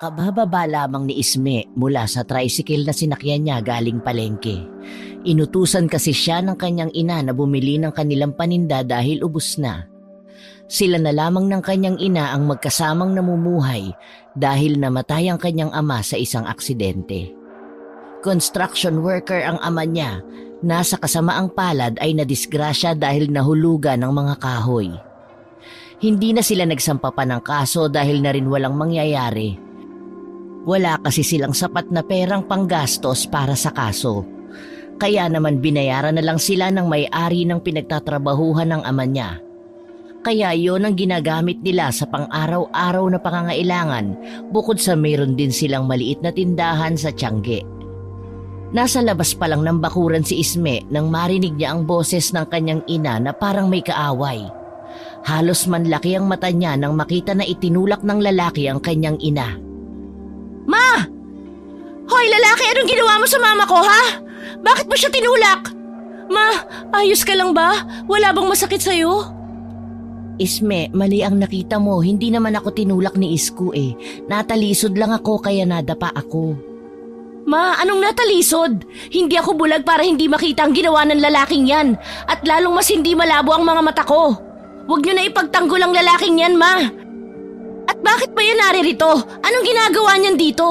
Kabababa lamang ni Isme mula sa tricycle na sinakyan niya galing palengke. Inutusan kasi siya ng kanyang ina na bumili ng kanilang paninda dahil ubos na. Sila na lamang ng kanyang ina ang magkasamang namumuhay dahil namatay ang kanyang ama sa isang aksidente. Construction worker ang ama niya, nasa kasamaang palad ay nadisgrasya dahil nahulugan ng mga kahoy. Hindi na sila nagsampa pa ng kaso dahil na rin walang mangyayari. Wala kasi silang sapat na perang panggastos para sa kaso. Kaya naman binayaran na lang sila ng may-ari ng pinagtatrabahuhan ng ama niya. Kaya yon ang ginagamit nila sa pang-araw-araw na pangangailangan bukod sa mayroon din silang maliit na tindahan sa Tiangge. Nasa labas pa lang ng bakuran si Isme nang marinig niya ang boses ng kanyang ina na parang may kaaway. Halos manlaki ang mata niya nang makita na itinulak ng lalaki ang kanyang ina. Ma! Hoy lalaki, anong ginawa mo sa mama ko ha? Bakit mo siya tinulak? Ma, ayos ka lang ba? Wala bang masakit sa'yo? Isme, mali ang nakita mo. Hindi naman ako tinulak ni Isko eh. Natalisod lang ako kaya nadapa ako. Ma, anong natalisod? Hindi ako bulag para hindi makita ang ginawa ng lalaking yan. At lalong mas hindi malabo ang mga mata ko. Huwag niyo na ipagtanggol ang lalaking yan, ma. At bakit ba yan naririto? Anong ginagawa niyan dito?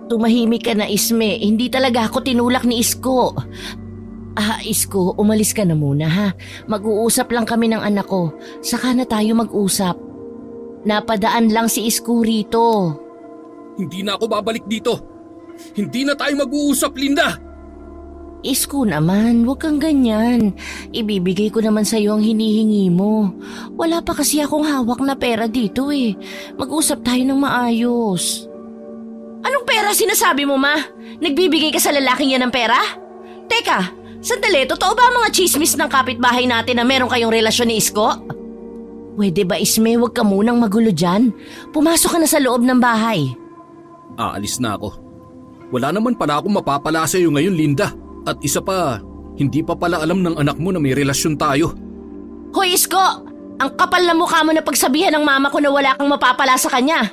Tumahimik ka na, Isme. Hindi talaga ako tinulak ni Isko. Isko, umalis ka na muna ha. Mag-uusap lang kami ng anak ko. Saka na tayo mag-usap. Napadaan lang si Isko rito. Hindi na ako babalik dito. Hindi na tayo mag-uusap, Linda. Isko naman, huwag kang ganyan. Ibibigay ko naman sa'yo ang hinihingi mo. Wala pa kasi akong hawak na pera dito eh. Mag-usap tayo ng maayos. Anong pera sinasabi mo, ma? Nagbibigay ka sa lalaking yan ng pera? Teka, sandali, totoo ba ang mga chismis ng kapitbahay natin na meron kayong relasyon ni Isko? Pwede ba, Isme, huwag ka munang magulo dyan? Pumasok ka na sa loob ng bahay. Aalis na ako. Wala naman pala akong mapapala sa iyo ngayon, Linda. At isa pa, hindi pa pala alam ng anak mo na may relasyon tayo. Hoy Isko! Ang kapal na mukha mo na pagsabihan ng mama ko na wala kang mapapala sa kanya.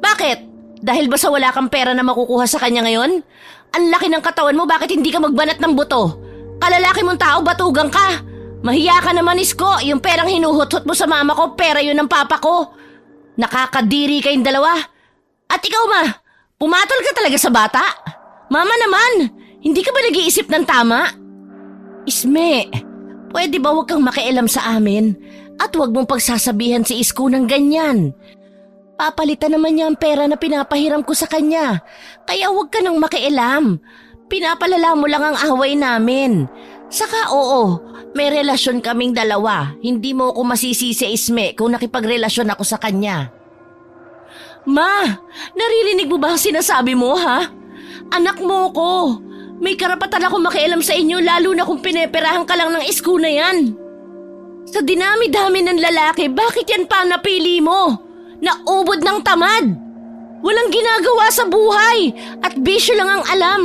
Bakit? Dahil ba sa wala kang pera na makukuha sa kanya ngayon? Ang laki ng katawan mo, bakit hindi ka magbanat ng buto? Kalalaki mong tao, batugang ka. Mahiya ka naman, Isko. Yung perang hinuhot-hot mo sa mama ko, pera yun ng papa ko. Nakakadiri kayong dalawa. At ikaw ma, pumatol ka talaga sa bata. Mama naman, hindi ka ba nag-iisip ng tama? Isme, pwede ba huwag kang makialam sa amin? At huwag mong pagsasabihan si Isko ng ganyan. Papalitan naman niya ang pera na pinapahiram ko sa kanya. Kaya huwag ka nang makialam. Pinapalala mo lang ang away namin. Saka oo, may relasyon kaming dalawa. Hindi mo ako masisisi, Isme, kung nakipagrelasyon ako sa kanya. Ma, naririnig mo ba ang sinasabi mo, ha? Anak mo ko. May karapatan ako makialam sa inyo lalo na kung pineperahan ka lang ng Isko na yan. Sa dinami-dami ng lalaki, bakit yan pa napili mo? Naubod ng tamad. Walang ginagawa sa buhay at bisyo lang ang alam.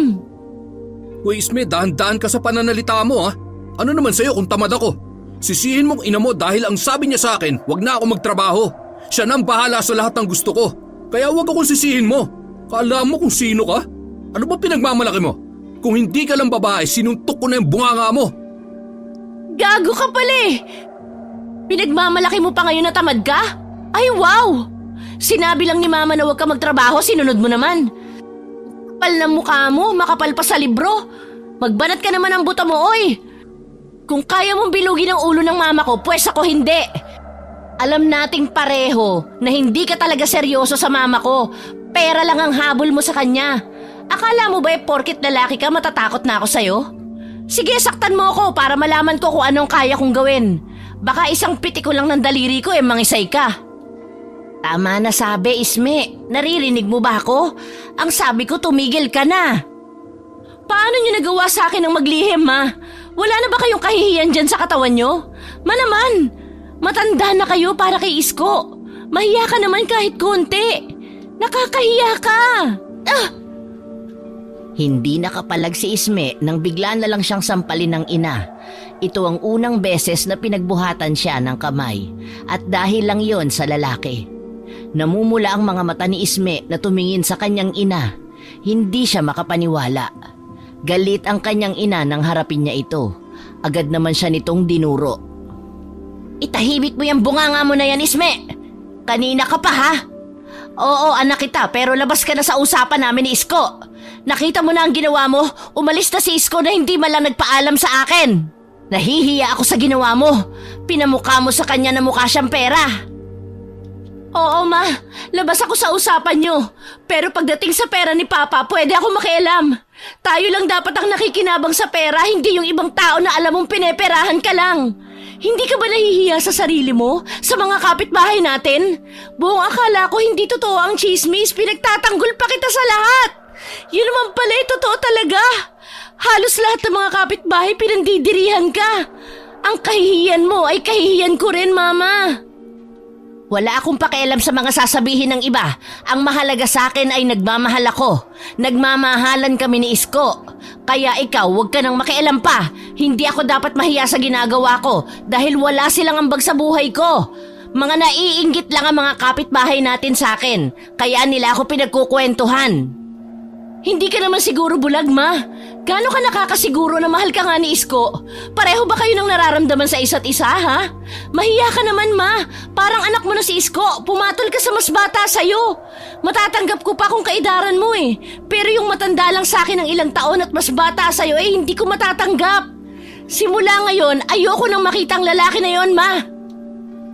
Uy Isme, dahan-dahan ka sa pananalita mo ha. Ano naman sa'yo kung tamad ako? Sisihin mong ina mo dahil ang sabi niya sa akin, wag na ako magtrabaho. Siya na ang bahala sa lahat ng gusto ko. Kaya wag akong sisihin mo. Kala mo kung sino ka? Ano ba pinagmamalaki mo? Kung hindi ka lang babae, sinuntok ko na yung bunganga mo. Gago ka pala eh. Pinagmamalaki mo pa ngayon na tamad ka? Ay wow! Sinabi lang ni mama na huwag ka magtrabaho, sinunod mo naman. Kapal ng mukha mo, makapal pa sa libro. Magbanat ka naman ang buto mo, oy. Kung kaya mong bilugin ang ulo ng mama ko, pwes ako hindi. Alam nating pareho na hindi ka talaga seryoso sa mama ko. Pera lang ang habol mo sa kanya. Akala mo ba porkit lalaki ka matatakot na ako sa'yo? Sige, saktan mo ako para malaman ko kung anong kaya kong gawin. Baka isang piti ko lang ng daliri ko mangisay ka. Tama na sabi, Isme. Naririnig mo ba ako? Ang sabi ko, tumigil ka na. Paano niyo nagawa sa akin ang maglihim, ma? Wala na ba kayong kahihiyan dyan sa katawan niyo? Manaman, matanda na kayo para kay Isko. Mahiya ka naman kahit konti. Nakakahiya ka. Hindi nakapalag si Isme nang bigla na lang siyang sampalin ng ina. Ito ang unang beses na pinagbuhatan siya ng kamay at dahil lang yon sa lalaki. Namumula ang mga mata ni Isme na tumingin sa kanyang ina. Hindi siya makapaniwala. Galit ang kanyang ina nang harapin niya ito. Agad naman siya nitong dinuro. Itahimik mo yung bunganga mo na yan, Isme! Kanina ka pa, ha? Oo, anak kita, pero labas ka na sa usapan namin ni Isko. Nakita mo na ang ginawa mo? Umalis na si Isko na hindi man lang nagpaalam sa akin. Nahihiya ako sa ginawa mo. Pinamukha mo sa kanya na mukha siyang pera. Oo, ma. Labas ako sa usapan nyo. Pero pagdating sa pera ni Papa, pwede ako makialam. Tayo lang dapat ang nakikinabang sa pera, hindi yung ibang tao na alam mong pineperahan ka lang. Hindi ka ba nahihiya sa sarili mo? Sa mga kapitbahay natin? Buong akala ko hindi totoo ang chismis, pinagtatanggol pa kita sa lahat. Yun naman pala, totoo talaga. Halos lahat ng mga kapitbahay pinandidirihan ka. Ang kahihiyan mo ay kahihiyan ko rin, Mama. Wala akong pakialam sa mga sasabihin ng iba. Ang mahalaga sa akin ay nagmamahal ako. Nagmamahalan kami ni Isko. Kaya ikaw, huwag ka nang makialam pa. Hindi ako dapat mahiya sa ginagawa ko dahil wala silang ambag sa buhay ko. Mga naiinggit lang ang mga kapitbahay natin sa akin. Kaya nila ako pinagkukwentuhan. Hindi ka naman siguro bulag, Ma. Gaano ka nakakasiguro na mahal ka nga ni Isko? Pareho ba kayo nang nararamdaman sa isa't isa, ha? Mahiya ka naman, Ma. Parang anak mo na si Isko. Pumatol ka sa mas bata sa'yo. Matatanggap ko pa kung kaidaran mo eh. Pero yung matanda lang sa akin ng ilang taon at mas bata sa'yo eh, hindi ko matatanggap. Simula ngayon, ayoko nang makita ang lalaki na yon, Ma.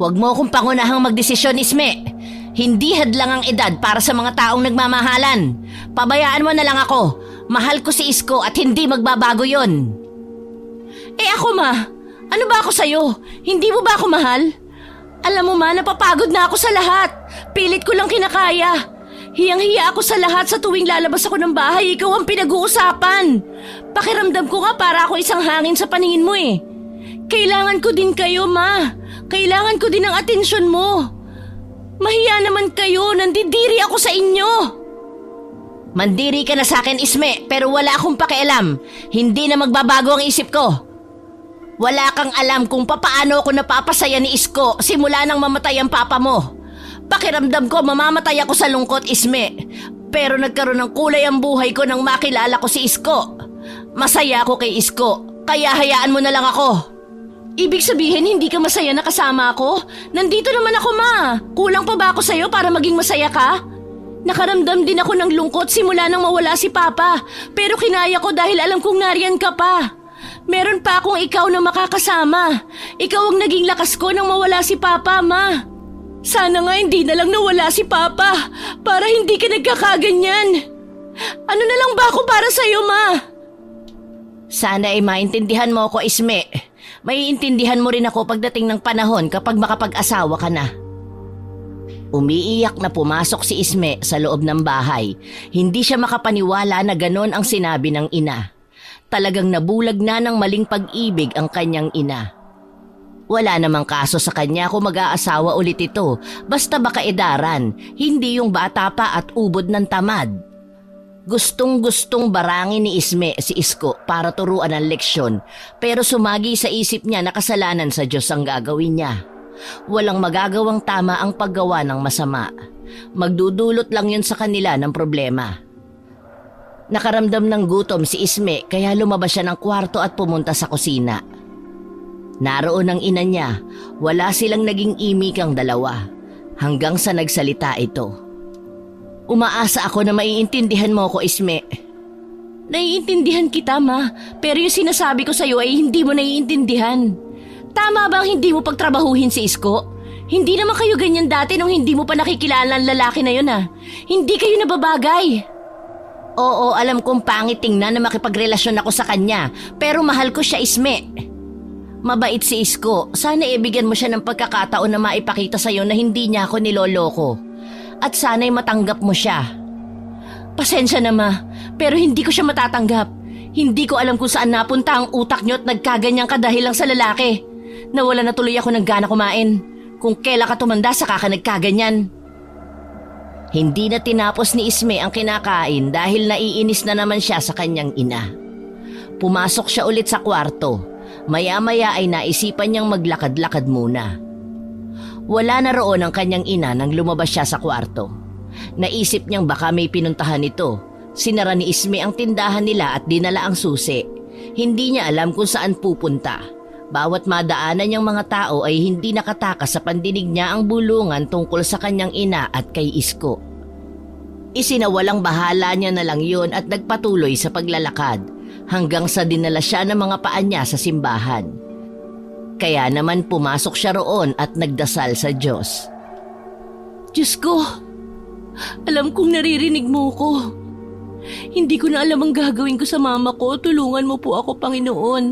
Huwag mo akong pangunahang magdesisyon, Isme. Hindi hadlang ang edad para sa mga taong nagmamahalan. Pabayaan mo na lang ako. Mahal ko si Isko at hindi magbabago yon. Eh ako, Ma, ano ba ako sa'yo? Hindi mo ba ako mahal? Alam mo, Ma, napapagod na ako sa lahat. Pilit ko lang kinakaya. Hiyang-hiya ako sa lahat sa tuwing lalabas ako ng bahay. Ikaw ang pinag-uusapan. Pakiramdam ko nga para ako isang hangin sa paningin mo eh. Kailangan ko din kayo, Ma. Kailangan ko din ang atensyon mo. Mahiya naman kayo, nandidiri ako sa inyo. Mandiri ka na sa akin, Isme, pero wala akong pakialam. Hindi na magbabago ang isip ko. Wala kang alam kung papaano ako napapasaya ni Isko simula nang mamatay ang papa mo. Pakiramdam ko mamamatay ako sa lungkot, Isme. Pero nagkaroon ng kulay ang buhay ko nang makilala ko si Isko. Masaya ako kay Isko, kaya hayaan mo na lang ako. Ibig sabihin, hindi ka masaya na kasama ako? Nandito naman ako, Ma. Kulang pa ba ako sa'yo para maging masaya ka? Nakaramdam din ako ng lungkot simula nang mawala si Papa. Pero kinaya ko dahil alam kong nariyan ka pa. Meron pa akong ikaw na makakasama. Ikaw ang naging lakas ko nang mawala si Papa, Ma. Sana nga hindi na lang nawala si Papa para hindi ka nagkakaganyan. Ano na lang ba ako para sa'yo, Ma? Sana ay maintindihan mo ako, Isme. Maiintindihan mo rin ako pagdating ng panahon kapag makapag-asawa ka na. Umiiyak na pumasok si Isme sa loob ng bahay. Hindi siya makapaniwala na ganon ang sinabi ng ina. Talagang nabulag na ng maling pag-ibig ang kanyang ina. Wala namang kaso sa kanya kung mag-aasawa ulit ito, basta baka edaran, hindi yung bata pa at ubod ng tamad. Gustong-gustong barangin ni Isme si Isko para turuan ng leksyon, pero sumagi sa isip niya na kasalanan sa Diyos ang gagawin niya. Walang magagawang tama ang paggawa ng masama. Magdudulot lang yun sa kanila ng problema. Nakaramdam ng gutom si Isme kaya lumabas siya ng kwarto at pumunta sa kusina. Naroon ang ina niya, wala silang naging imik ang dalawa, hanggang sa nagsalita ito. Umaasa ako na maiintindihan mo ko, Isme. Naiintindihan kita, Ma, pero yung sinasabi ko sa'yo ay hindi mo naiintindihan. Tama bang hindi mo pagtrabahuhin si Isko? Hindi naman kayo ganyan dati nung hindi mo pa nakikilala ang lalaki na yun, ha? Hindi kayo nababagay. Oo, alam kong pangit tingnan na makipagrelasyon ako sa kanya, pero mahal ko siya, Isme. Mabait si Isko, sana ibigyan mo siya ng pagkakataon na maipakita sa'yo na hindi niya ako niloloko. At sana'y matanggap mo siya. Pasensya na, Ma, pero hindi ko siya matatanggap. Hindi ko alam kung saan napunta ang utak niyo at nagkaganyan ka dahil lang sa lalaki. Nawala na tuloy ako ng gana kumain. Kung kailan ka tumanda saka ka nagkaganyan. Hindi na tinapos ni Isme ang kinakain dahil naiinis na naman siya sa kanyang ina. Pumasok siya ulit sa kwarto. Maya-maya ay naisipan niyang maglakad-lakad muna. Wala na roon ang kanyang ina nang lumabas siya sa kwarto. Naisip niyang baka may pinuntahan ito. Sinara ni Isme ang tindahan nila at dinala ang susi. Hindi niya alam kung saan pupunta. Bawat madaanan niyang mga tao ay hindi nakatakas sa pandinig niya ang bulungan tungkol sa kanyang ina at kay Isko. Isinawalang bahala niya na lang yun at nagpatuloy sa paglalakad hanggang sa dinala siya ng mga paa niya sa simbahan. Kaya naman pumasok siya roon at nagdasal sa Diyos. Diyos ko, alam kong naririnig mo ko. Hindi ko na alam ang gagawin ko sa mama ko. Tulungan mo po ako, Panginoon,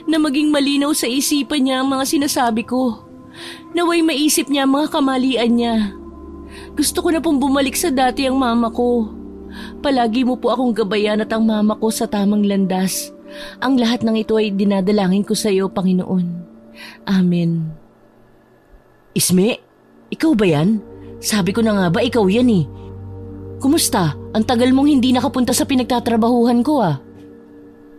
na maging malinaw sa isipan niya ang mga sinasabi ko. Naway maisip niya ang mga kamalian niya. Gusto ko na pong bumalik sa dati ang mama ko. Palagi mo po akong gabayan at ang mama ko sa tamang landas. Ang lahat ng ito ay dinadalangin ko sa iyo, Panginoon. Amen. Isme, ikaw ba yan? Sabi ko na nga ba ikaw yan eh. Kumusta? Ang tagal mong hindi nakapunta sa pinagtatrabahuhan ko ah.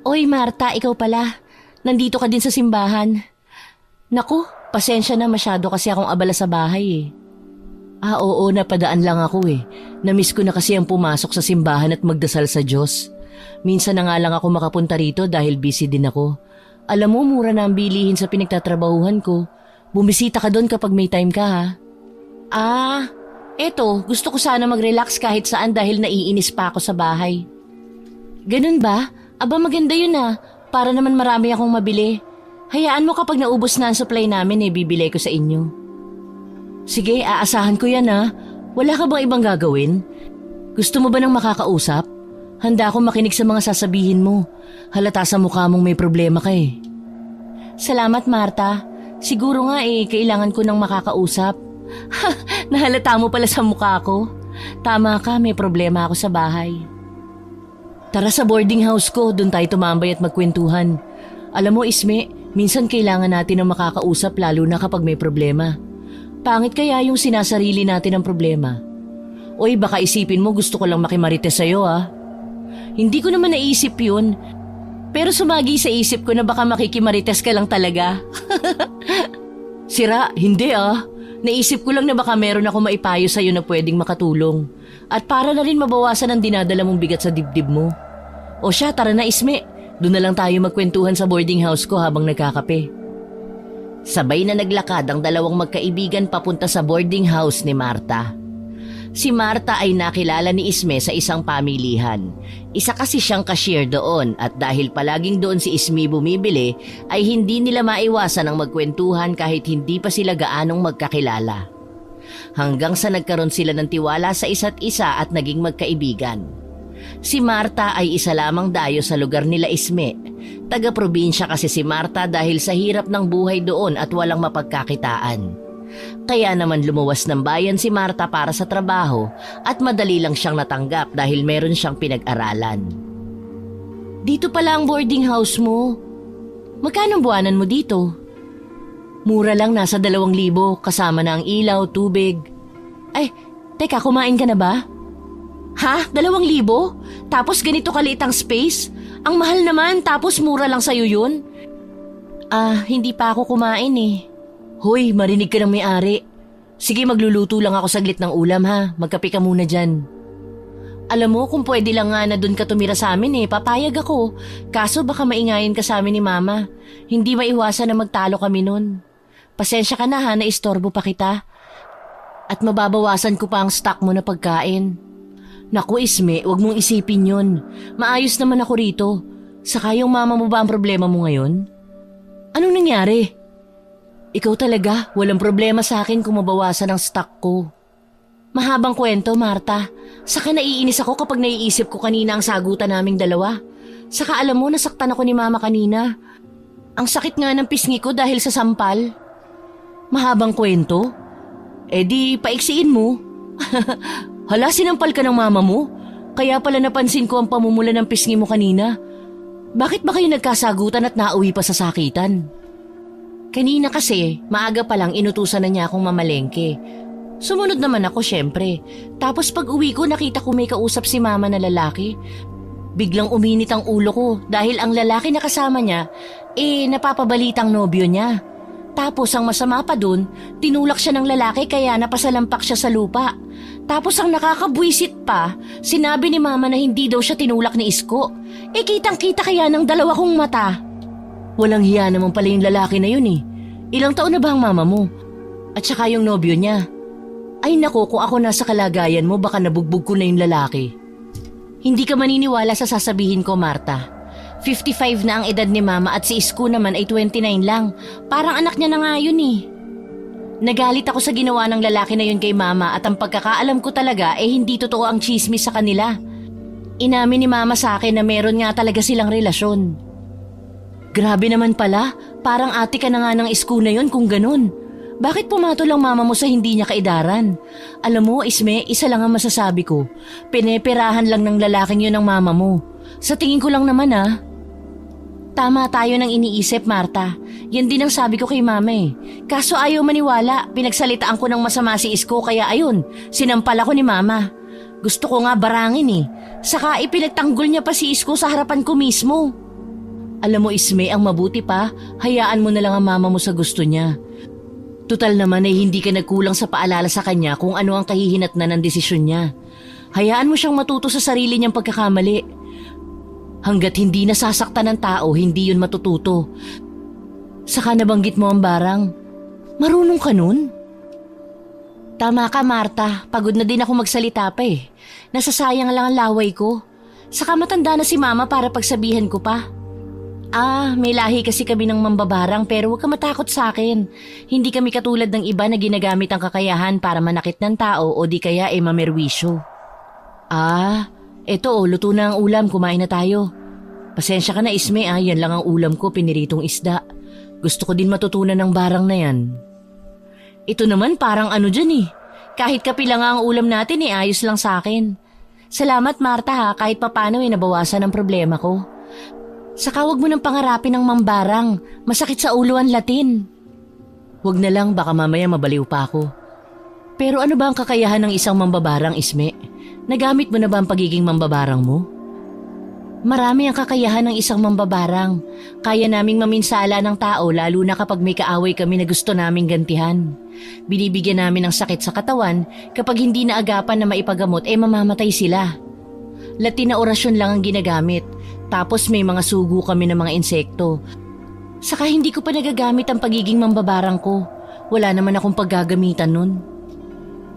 Oy Marta, ikaw pala. Nandito ka din sa simbahan. Naku, pasensya na, masyado kasi akong abala sa bahay eh. Oo, napadaan lang ako eh. Namiss ko na kasi ang pumasok sa simbahan at magdasal sa Diyos. Minsan na nga lang ako makapunta rito dahil busy din ako. Alam mo, mura na ang bilihin sa pinagtatrabahuhan ko. Bumisita ka doon kapag may time ka ha. Eto, gusto ko sana mag-relax kahit saan dahil naiinis pa ako sa bahay. Ganun ba? Aba maganda yun ah, para naman marami akong mabili. Hayaan mo kapag naubos na ang supply namin bibili ko sa inyo. Sige, aasahan ko yan ah. Wala ka bang ibang gagawin? Gusto mo ba nang makakausap? Handa akong makinig sa mga sasabihin mo. Halata sa mukha mong may problema ka eh. Salamat Marta. Siguro nga kailangan ko nang makakausap. Nahalata mo pala sa mukha ko. Tama ka, may problema ako sa bahay. Tara sa boarding house ko, doon tayo tumambay at magkwentuhan. Alam mo Isme, minsan kailangan natin ng makakausap lalo na kapag may problema. Pangit kaya yung sinasarili natin ang problema. Oy, baka isipin mo gusto ko lang makimarites sa'yo ah. Hindi ko naman naisip yun. Pero sumagi sa isip ko na baka makikimarites ka lang talaga. Sira, hindi ah. Naisip ko lang na baka meron ako maipayo sa'yo na pwedeng makatulong. At para na rin mabawasan ang dinadala mong bigat sa dibdib mo. O siya, tara na Isme. Doon na lang tayo magkwentuhan sa boarding house ko habang nagkakape. Sabay na naglakad ang dalawang magkaibigan papunta sa boarding house ni Marta. Si Marta ay nakilala ni Isme sa isang pamilihan. Isa kasi siyang cashier doon at dahil palaging doon si Isme bumibili ay hindi nila maiwasan ang magkwentuhan kahit hindi pa sila gaanong magkakilala. Hanggang sa nagkaroon sila ng tiwala sa isa't isa at naging magkaibigan. Si Marta ay isa lamang dayo sa lugar nila Isme. Taga-probinsya kasi si Marta dahil sa hirap ng buhay doon at walang mapagkakitaan. Kaya naman lumuwas ng bayan si Marta para sa trabaho at madali lang siyang natanggap dahil meron siyang pinag-aralan. Dito pala ang boarding house mo. Magkano buwanan mo dito? Mura lang, nasa 2,000 kasama na ang ilaw, tubig. Ay, teka, kumain ka na ba? Ha? 2,000? Tapos ganito kaliit ang space? Ang mahal naman, tapos mura lang sa'yo yun? Hindi pa ako kumain eh. Hoy, marinig ka ng may-ari. Sige, magluluto lang ako saglit ng ulam ha. Magkape ka muna dyan. Alam mo, kung pwede lang nga na doon ka tumira sa amin papayag ako. Kaso baka maingayin ka sa amin ni Mama. Hindi maiwasan na magtalo kami nun. Pasensya ka na ha, naistorbo pa kita. At mababawasan ko pa ang stock mo na pagkain. Naku Isme, wag mong isipin yun. Maayos naman ako rito. Saka yung mama mo ba ang problema mo ngayon? Anong nangyari? Ikaw talaga, walang problema sa akin kung mabawasan ang stock ko. Mahabang kwento, Marta. Saka naiinis ako kapag naiisip ko kanina ang sagutan naming dalawa. Saka alam mo, nasaktan ako ni Mama kanina. Ang sakit nga ng pisngi ko dahil sa sampal. Mahabang kwento? Di, paiksiin mo. Hala, sinampal ka ng mama mo? Kaya pala napansin ko ang pamumula ng pisngi mo kanina. Bakit ba kayo nagkasagutan at nauwi pa sa sakitan? Kanina kasi, maaga pa lang inutusan na niya akong mamalengke. Sumunod naman ako syempre. Tapos pag uwi ko nakita ko may kausap si mama na lalaki. Biglang uminit ang ulo ko dahil ang lalaki na kasama niya, napapabalitang nobyo niya. Tapos ang masama pa dun, tinulak siya ng lalaki kaya napasalampak siya sa lupa. Tapos ang nakakabwisit pa, sinabi ni Mama na hindi daw siya tinulak ni Isko. Kitang-kita kaya ng dalawa kong mata. Walang hiya naman pala yung lalaki na yun eh. Ilang taon na ba ang mama mo? At saka yung nobyo niya. Ay nako, kung ako nasa kalagayan mo baka nabugbog ko na yung lalaki. Hindi ka maniniwala sa sasabihin ko, Marta. 55 na ang edad ni Mama at si Isko naman ay 29 lang. Parang anak niya na nga yun eh. Nagalit ako sa ginawa ng lalaki na yun kay Mama at ang pagkakaalam ko talaga hindi totoo ang chismis sa kanila. Inamin ni Mama sa akin na meron nga talaga silang relasyon. Grabe naman pala, parang ate ka na nga ng Isko na yun kung ganun. Bakit pumato lang Mama mo sa hindi niya kaidaran? Alam mo, Isme, isa lang ang masasabi ko. Pineperahan lang ng lalaking yun ng Mama mo. Sa tingin ko lang naman Tama tayo ng iniisip, Marta. Yan din ang sabi ko kay Mama eh. Kaso ayaw maniwala, pinagsalitaan ko ng masama si Isko kaya ayun, sinampal ako ni Mama. Gusto ko nga barangin eh. Saka ipinagtanggol niya pa si Isko sa harapan ko mismo. Alam mo Isme, ang mabuti pa, hayaan mo na lang ang Mama mo sa gusto niya. Tutal naman ay hindi ka nagkulang sa paalala sa kanya kung ano ang kahihinatnan ng desisyon niya. Hayaan mo siyang matuto sa sarili niyang pagkakamali. Hanggat hindi nasasaktan ng tao, hindi yun matututo. Saka nabanggit mo ang barang. Marunong ka nun? Tama ka, Marta. Pagod na din ako magsalita pa eh. Nasasayang lang ang laway ko. Saka matanda na si Mama para pagsabihan ko pa. May lahi kasi kami ng mambabarang pero huwag ka matakot sa akin. Hindi kami katulad ng iba na ginagamit ang kakayahan para manakit ng tao o di kaya mamerwisyo. Eto luto na ang ulam, kumain na tayo. Pasensya ka na Isme yan lang ang ulam ko, piniritong isda. Gusto ko din matutunan ng barang na yan. Ito naman parang ano dyan eh. Kahit kape lang ang ulam natin ayos lang sa akin. Salamat Marta kahit papano nabawasan ang problema ko. Saka wag mo nang pangarapin ng mambarang, masakit sa ulo ang Latin. Wag na lang, baka mamaya mabaliw pa ako. Pero ano ba ang kakayahan ng isang mambabarang, Isme? Nagamit mo na ba ang pagiging mambabarang mo? Marami ang kakayahan ng isang mambabarang. Kaya naming maminsala ng tao lalo na kapag may kaaway kami na gusto naming gantihan. Binibigyan namin ng sakit sa katawan kapag hindi na agapan na maipagamot mamamatay sila. Latin na orasyon lang ang ginagamit. Tapos may mga sugo kami ng mga insekto. Saka hindi ko pa nagagamit ang pagiging mambabarang ko. Wala naman akong paggagamitan nun.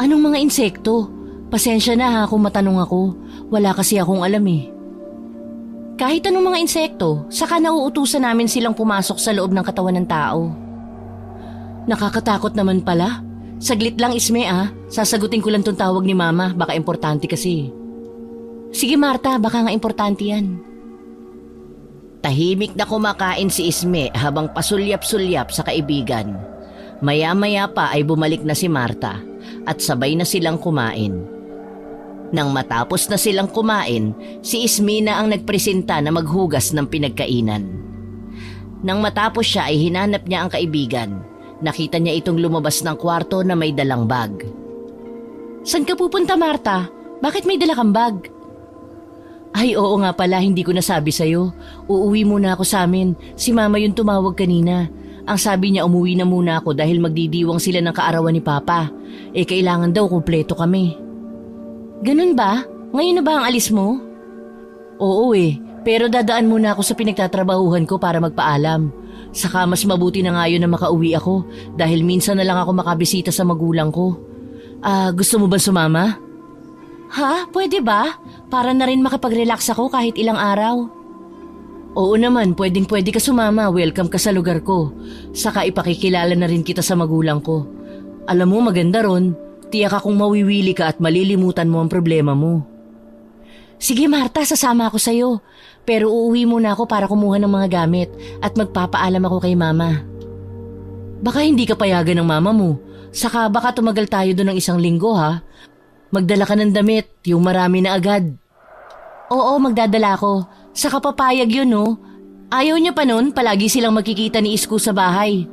Anong mga insekto? Pasensya na kung matanong ako. Wala kasi akong alam eh. Kahit anong mga insekto, saka nauutusan namin silang pumasok sa loob ng katawan ng tao. Nakakatakot naman pala. Saglit lang Isme Sasagutin ko lang tong tawag ni Mama, baka importante kasi. Sige Marta, baka nga importante yan. Tahimik na kumakain si Isme habang pasulyap-sulyap sa kaibigan. Maya-maya pa ay bumalik na si Marta at sabay na silang kumain. Nang matapos na silang kumain, si Isme na ang nagpresenta na maghugas ng pinagkainan. Nang matapos siya ay hinanap niya ang kaibigan. Nakita niya itong lumabas ng kwarto na may dalang bag. Saan ka pupunta Marta? Bakit may dala kang bag? Ay oo nga pala, hindi ko nasabi sa'yo. Uuwi muna ako sa amin. Si Mama yung tumawag kanina. Ang sabi niya umuwi na muna ako dahil magdidiwang sila ng kaarawan ni Papa. Kailangan daw kumpleto kami. Ganun ba? Ngayon na ba ang alis mo? Oo pero dadaan muna ako sa pinagtatrabahuhan ko para magpaalam. Saka mas mabuti na nga yun na makauwi ako dahil minsan na lang ako makabisita sa magulang ko. Gusto mo ba sumama? Ha? Pwede ba? Para na rin makapag-relax ako kahit ilang araw. Oo naman, pwedeng-pwede ka sumama. Welcome ka sa lugar ko. Saka ipakikilala na rin kita sa magulang ko. Alam mo, maganda ron. Tiyak akong mawiwili ka at malilimutan mo ang problema mo. Sige Marta, sasama ako sa'yo. Pero uuwi muna ako para kumuha ng mga gamit at magpapaalam ako kay Mama. Baka hindi ka payagan ng Mama mo. Saka baka tumagal tayo doon ng 1 linggo ha. Magdala ka ng damit, yung marami na agad. Oo, magdadala ako. Saka papayag yun no. Ayaw niya pa nun, palagi silang magkikita ni Isko sa bahay.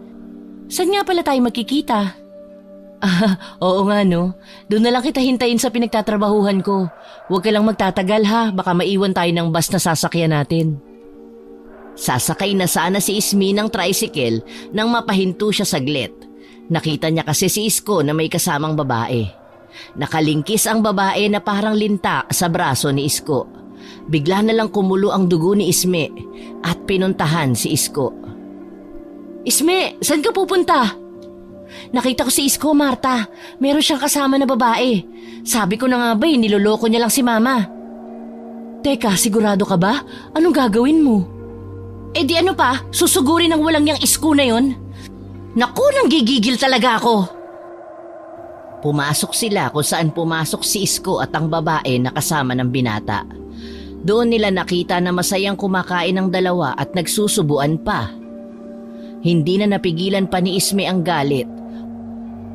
Saan nga pala tayo magkikita? Oo nga no. Doon na lang kita hintayin sa pinagtatrabahuhan ko. Huwag ka lang magtatagal ha, baka maiwan tayo ng bus na sasakyan natin. Sasakay na sana si Ismi ng tricycle nang mapahinto siya saglit. Nakita niya kasi si Isko na may kasamang babae. Nakalingkis ang babae na parang linta sa braso ni Isko. Bigla na lang kumulo ang dugo ni Ismi at pinuntahan si Isko. Ismi, saan ka pupunta? Nakita ko si Isko, Marta. Meron siyang kasama na babae. Sabi ko na nga ba, niloloko niya lang si Mama. Teka, sigurado ka ba? Anong gagawin mo? Eh di ano pa, susugurin ng walang niyang Isko na yon? Naku, nang gigigil talaga ako. Pumasok sila kung saan pumasok si Isko at ang babae na kasama ng binata. Doon nila nakita na masayang kumakain ng dalawa at nagsusubuan pa. Hindi na napigilan pa ni Ismi ang galit.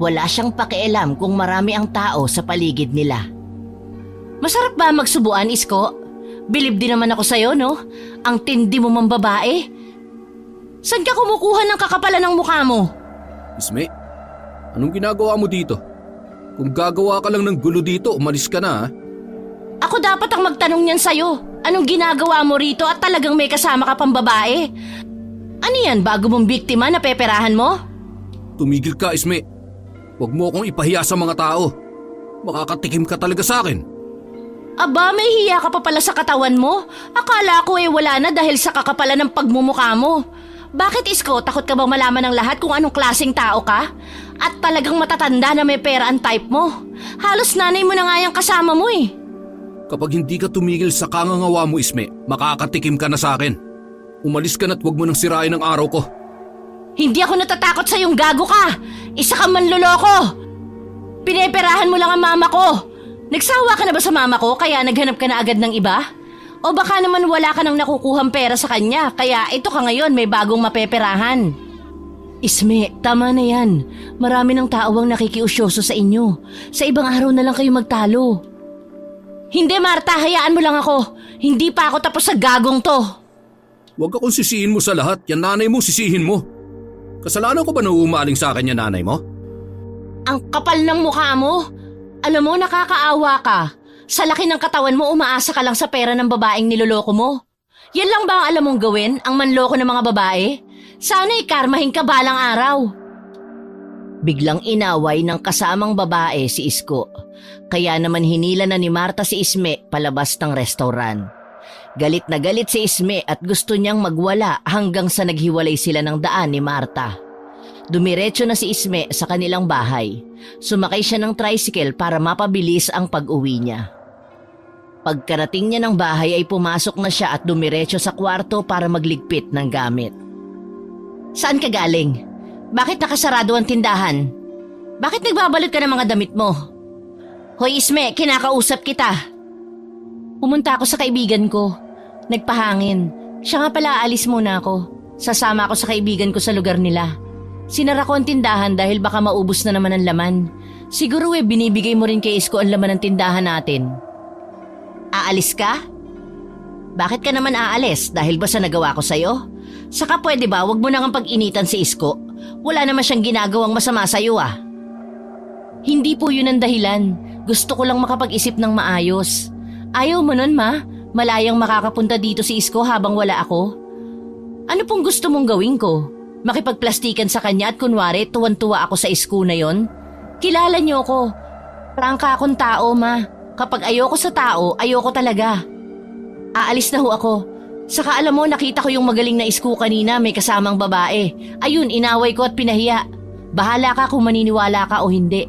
Wala siyang pakialam kung marami ang tao sa paligid nila. Masarap ba magsubuan, Isko? Bilib din naman ako sa'yo, no? Ang tindi mo mang babae. Saan ka kumukuha ng kakapalan ng mukha mo? Isme, anong ginagawa mo dito? Kung gagawa ka lang ng gulo dito, umalis ka na ha? Ako dapat ang magtanong niyan sa'yo. Anong ginagawa mo rito at talagang may kasama ka pang babae? Ano yan, bago mong biktima na peperahan mo? Tumigil ka, Isme. Huwag mo akong ipahiya sa mga tao. Makakatikim ka talaga sa akin. Aba, may hiya ka pa pala sa katawan mo. Akala ko wala na dahil sa kakapalan ng pagmumukha mo. Bakit, Isko? Takot ka bang malaman ng lahat kung anong klaseng tao ka? At talagang matatanda na may pera ang type mo. Halos nanay mo na nga yung kasama mo eh. Kapag hindi ka tumigil sa kangangawa mo, Isme, makakatikim ka na sa akin. Umalis ka na't huwag mo nang sirain ang araw ko. Hindi ako natatakot sa yung gago ka. Isa kang manloloko. Pineperahan mo lang ang mama ko. Nagsawa ka na ba sa mama ko kaya naghanap ka na agad ng iba? O baka naman wala ka nang nakukuhang pera sa kanya kaya ito ka ngayon may bagong mapeperahan? Isme, tama na yan. Marami ng tao ang nakikiusyoso sa inyo. Sa ibang araw na lang kayo magtalo. Hindi, Marta, hayaan mo lang ako. Hindi pa ako tapos sa gagong to. Huwag akong sisihin mo sa lahat. Yan nanay mo, sisihin mo. Kasalanan ko ba na umaling sa akin yan nanay mo? Ang kapal ng mukha mo. Alam mo, nakakaawa ka. Sa laki ng katawan mo, umaasa ka lang sa pera ng babaeng niloloko mo. Yan lang ba ang alam mong gawin, ang manloko ng mga babae? Sana'y karmahin ka balang araw. Biglang inaway ng kasamang babae si Isko. Kaya naman hinila na ni Marta si Isme palabas ng restaurant. Galit na galit si Isme at gusto niyang magwala hanggang sa naghiwalay sila ng daan ni Marta. Dumiretso na si Isme sa kanilang bahay. Sumakay siya ng tricycle para mapabilis ang pag-uwi niya. Pagkarating niya ng bahay ay pumasok na siya at dumiretso sa kwarto para magligpit ng gamit. Saan ka galing? Bakit nakasarado ang tindahan? Bakit nagbabalot ka ng mga damit mo? Hoy Isme, kinakausap kita. Pumunta ako sa kaibigan ko. Nagpahangin. Siya nga pala, aalis muna ako. Sasama ako sa kaibigan ko sa lugar nila. Sinara ko ang tindahan dahil baka maubos na naman ang laman. Siguro binibigay mo rin kay Isko ang laman ng tindahan natin. Aalis ka? Bakit ka naman aalis? Dahil ba sa nagawa ko sa'yo? Saka pwede ba wag mo nang pag-initan si Isko? Wala naman siyang ginagawang masama sa'yo ah. Hindi po yun ang dahilan. Gusto ko lang makapag-isip ng maayos. Ayaw mo nun, ma? Malayang makakapunta dito si Isko habang wala ako? Ano pong gusto mong gawin ko? Makipagplastikan sa kanya at kunwari tuwan-tuwa ako sa Isko na yon? Kilala niyo ko. Prangka akong tao, ma. Kapag ayoko sa tao, ayoko talaga. Aalis na ho ako. Saka alam mo, nakita ko yung magaling na Isko kanina, may kasamang babae. Ayun, inaway ko at pinahiya. Bahala ka kung maniniwala ka o hindi.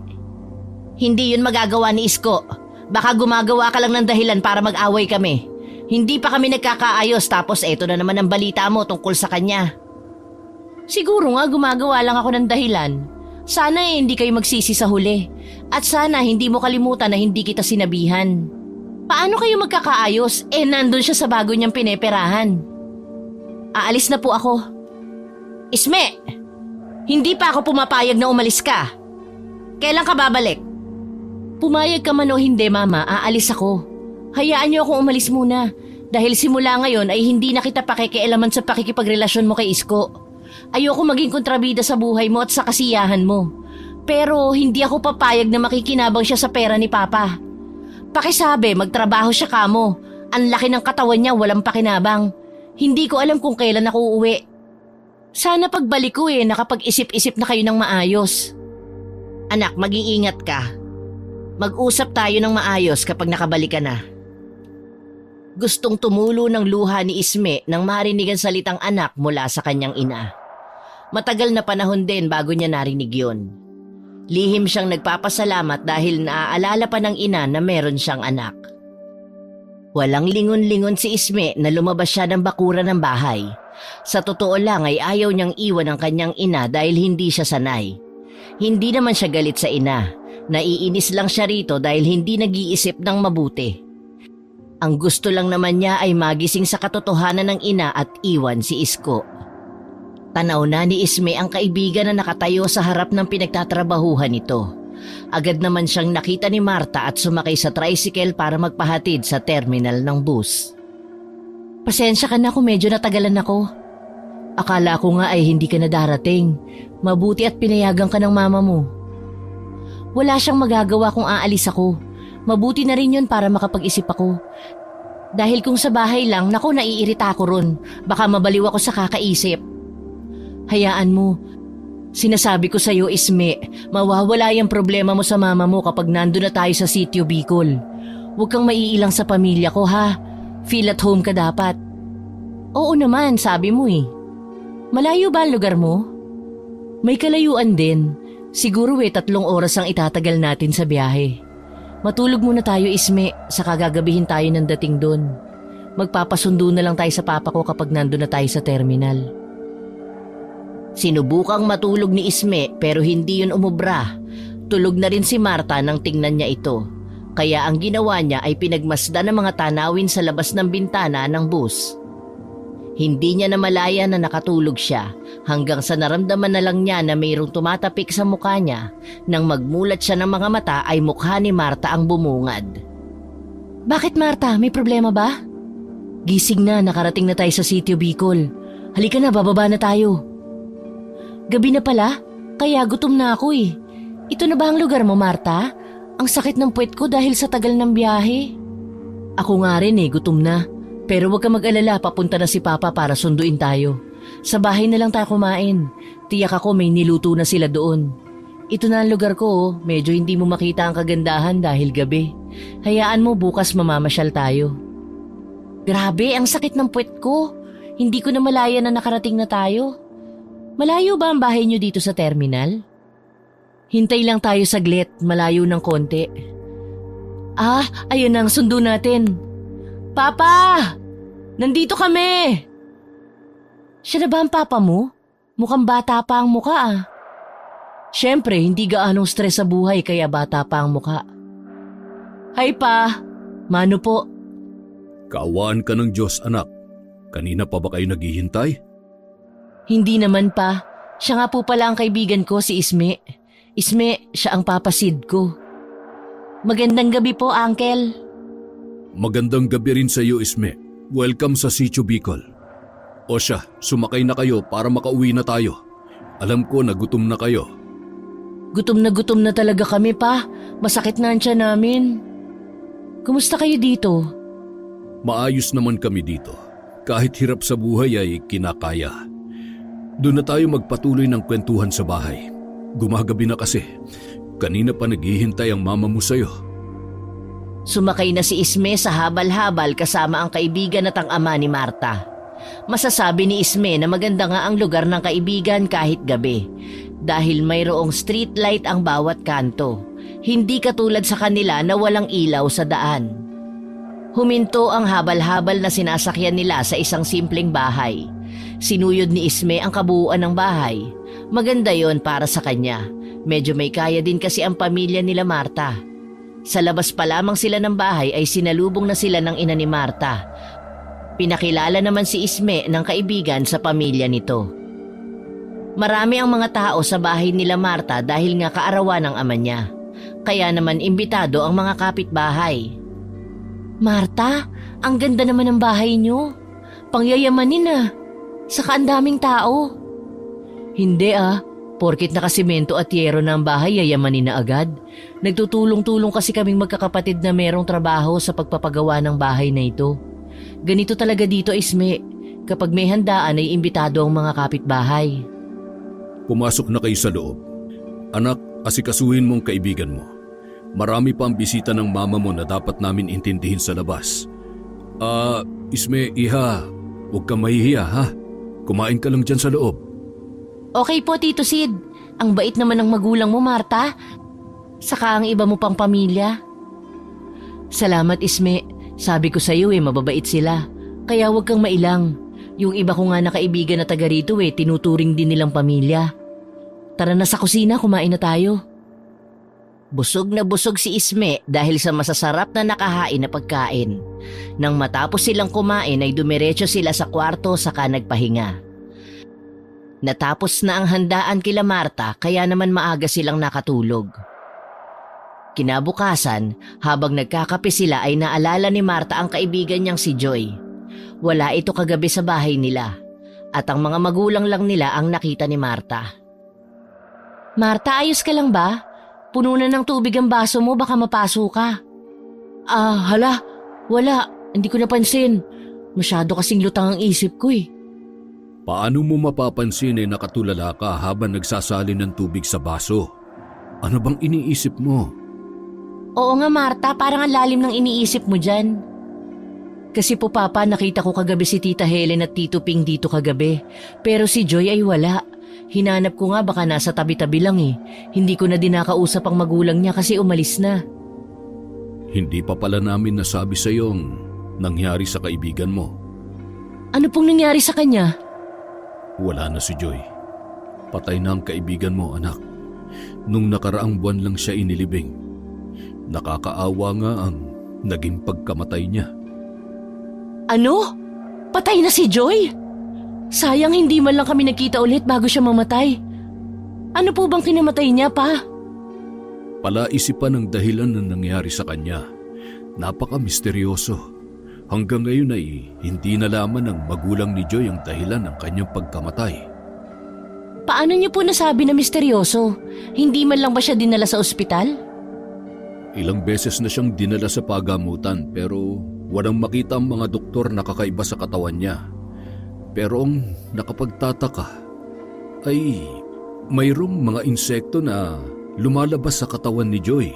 Hindi yun magagawa ni Isko. Baka gumagawa ka lang ng dahilan para mag-away kami. Hindi pa kami nagkakaayos tapos eto na naman ang balita mo tungkol sa kanya. Siguro nga gumagawa lang ako ng dahilan. Sana hindi kayo magsisi sa huli. At sana hindi mo kalimutan na hindi kita sinabihan. Paano kayo magkakaayos? Nandun siya sa bago niyang pineperahan. Aalis na po ako. Isme! Hindi pa ako pumapayag na umalis ka. Kailan ka babalik? Pumayag ka man o hindi, mama, aalis ako. Hayaan niyo akong umalis muna. Dahil simula ngayon ay hindi na kita pakikialaman sa pakikipagrelasyon mo kay Isko. Ayoko maging kontrabida sa buhay mo at sa kasiyahan mo. Pero hindi ako papayag na makikinabang siya sa pera ni Papa. Pakisabi, magtrabaho siya kamo. Ang laki ng katawan niya, walang pakinabang. Hindi ko alam kung kailan ako uuwi. Sana pagbalik ko nakapag-isip-isip na kayo ng maayos. Anak, mag-iingat ka. Mag-usap tayo ng maayos kapag nakabalik ka na. Gustong tumulo ng luha ni Isme nang marinig ang salitang anak mula sa kanyang ina. Matagal na panahon din bago niya narinig yun. Lihim siyang nagpapasalamat dahil naaalala pa ng ina na meron siyang anak. Walang lingon-lingon si Isme na lumabas siya ng bakuran ng bahay. Sa totoo lang ay ayaw niyang iwan ang kanyang ina dahil hindi siya sanay. Hindi naman siya galit sa ina. Naiinis lang siya rito dahil hindi nag-iisip ng mabuti. Ang gusto lang naman niya ay magising sa katotohanan ng ina at iwan si Isko. Tanaw na ni Isme ang kaibigan na nakatayo sa harap ng pinagtatrabahuhan nito. Agad naman siyang nakita ni Marta at sumakay sa tricycle para magpahatid sa terminal ng bus. Pasensya ka na kung medyo natagalan ako. Akala ko nga ay hindi ka na darating. Mabuti at pinayagan ka ng mama mo. Wala siyang magagawa kung aalis ako. Mabuti na rin yun para makapag-isip ako. Dahil kung sa bahay lang, naku, naiirita ako ron. Baka mabaliw ako sa kakaisip. Hayaan mo. Sinasabi ko sa'yo, Isme, mawawala yung problema mo sa mama mo kapag nandun na tayo sa Sitio Bicol. Huwag kang maiilang sa pamilya ko, ha? Feel at home ka dapat. Oo naman, sabi mo eh. Malayo ba ang lugar mo? May kalayuan din. Siguro 3 oras ang itatagal natin sa biyahe. Matulog muna tayo, Isme, saka gagabihin tayo ng dating doon. Magpapasundo na lang tayo sa papa ko kapag nandun na tayo sa terminal. Sinubukang matulog ni Isme pero hindi yun umubra. Tulog na rin si Marta nang tingnan niya ito. Kaya ang ginawa niya ay pinagmasdan ng mga tanawin sa labas ng bintana ng bus. Hindi niya namalaya na nakatulog siya hanggang sa naramdaman na lang niya na mayroong tumatapik sa mukha niya. Nang magmulat siya ng mga mata ay mukha ni Marta ang bumungad. Bakit Marta? May problema ba? Gising na, nakarating na tayo sa Sitio Bicol. Halika na, bababa na tayo. Gabi na pala, kaya gutom na ako eh. Ito na ba ang lugar mo, Marta? Ang sakit ng puwet ko dahil sa tagal ng biyahe. Ako nga rin gutom na. Pero huwag ka mag-alala, papunta na si Papa para sunduin tayo. Sa bahay na lang tayo kumain. Tiyak ako may niluto na sila doon. Ito na ang lugar ko, medyo hindi mo makita ang kagandahan dahil gabi. Hayaan mo bukas mamamasyal tayo. Grabe, ang sakit ng puwet ko. Hindi ko na malaya na nakarating na tayo. Malayo ba ang bahay niyo dito sa terminal? Hintay lang tayo saglit, malayo ng konti. Ayun ang sundo natin. Papa! Nandito kami! Siya na ba ang papa mo? Mukhang bata pa ang muka Siyempre, hindi gaanong stress sa buhay kaya bata pa ang muka. Hi pa! Mano po? Kaawaan ka ng Diyos, anak. Kanina pa ba kayo naghihintay? Hindi naman pa. Siya nga po pala ang kaibigan ko, si Isme. Isme, siya ang papasid ko. Magandang gabi po, Uncle. Magandang gabi rin sa iyo, Isme. Welcome sa Sitio Bicol. O siya, sumakay na kayo para makauwi na tayo. Alam ko na gutom na kayo. Gutom na talaga kami pa. Masakit na ang tiyan namin. Kumusta kayo dito? Maayos naman kami dito. Kahit hirap sa buhay ay kinakaya. Doon na tayo magpatuloy ng kwentuhan sa bahay. Gumagabi na kasi. Kanina pa naghihintay ang mama mo sa'yo. Sumakay na si Isme sa habal-habal kasama ang kaibigan at ang ama ni Marta. Masasabi ni Isme na maganda nga ang lugar ng kaibigan kahit gabi. Dahil mayroong street light ang bawat kanto. Hindi katulad sa kanila na walang ilaw sa daan. Huminto ang habal-habal na sinasakyan nila sa isang simpleng bahay. Sinuyod ni Isme ang kabuuan ng bahay. Maganda yon para sa kanya. Medyo may kaya din kasi ang pamilya nila Marta. Sa labas pa lamang sila ng bahay ay sinalubong na sila ng ina ni Marta. Pinakilala naman si Isme ng kaibigan sa pamilya nito. Marami ang mga tao sa bahay nila Marta dahil nga kaarawan ng ama niya. Kaya naman imbitado ang mga kapitbahay. Marta, ang ganda naman ng bahay niyo. Pangyayamanin Saka ang daming tao. Hindi porkit nakasimento at yero na ang bahay yayamanin na agad. Nagtutulong-tulong kasi kaming magkakapatid na merong trabaho sa pagpapagawa ng bahay na ito. Ganito talaga dito, Isme. Kapag may handaan ay imbitado ang mga kapitbahay. Pumasok na kayo sa loob. Anak, asikasuhin mo ang kaibigan mo. Marami pa ang bisita ng mama mo na dapat namin intindihin sa labas. Isme, iha, huwag kang mahihiya ha. Kumain ka lang dyan sa loob. Okay po, Tito Sid. Ang bait naman ng magulang mo, Marta. Saka ang iba mo pang pamilya. Salamat, Isme. Sabi ko sa'yo mababait sila. Kaya huwag kang mailang. Yung iba ko nga na kaibigan na taga rito tinuturing din nilang pamilya. Tara na sa kusina, kumain na tayo. Busog na busog si Isme dahil sa masasarap na nakahain na pagkain. Nang matapos silang kumain ay dumiretso sila sa kwarto saka nagpahinga. Natapos na ang handaan kila Marta kaya naman maaga silang nakatulog. Kinabukasan, habang nagkakape sila ay naalala ni Marta ang kaibigan niyang si Joy. Wala ito kagabi sa bahay nila at ang mga magulang lang nila ang nakita ni Marta. Marta, ayos ka lang ba? Puno na ng tubig ang baso mo, baka mapaso ka. Hala, wala, hindi ko napansin. Masyado kasing lutang ang isip ko Paano mo mapapansin nakatulala ka habang nagsasalin ng tubig sa baso? Ano bang iniisip mo? Oo nga Marta, parang ang lalim ng iniisip mo dyan. Kasi po Papa, nakita ko kagabi si Tita Helen at Tito Ping dito kagabi. Pero si Joy ay wala. Hinanap ko nga baka nasa tabi-tabi lang Hindi ko na din nakausap ang magulang niya kasi umalis na. Hindi pa pala namin nasabi sa iyo ang nangyari sa kaibigan mo. Ano pong nangyari sa kanya? Wala na si Joy. Patay na ang kaibigan mo, anak. Nung nakaraang buwan lang siya inilibing. Nakakaawa nga ang naging pagkamatay niya. Ano? Patay na si Joy? Sayang hindi man lang kami nakita ulit bago siya mamatay. Ano po bang kinamatay niya, Pa? Palaisipan ang dahilan ng nangyari sa kanya. Napaka-misteryoso. Hanggang ngayon ay hindi nalaman ng magulang ni Joy ang dahilan ng kanyang pagkamatay. Paano niyo po nasabi na misteryoso? Hindi man lang ba siya dinala sa ospital? Ilang beses na siyang dinala sa pagamutan pero walang makita ang mga doktor na kakaiba sa katawan niya. Pero ang nakapagtataka ay mayroong mga insekto na lumalabas sa katawan ni Joy.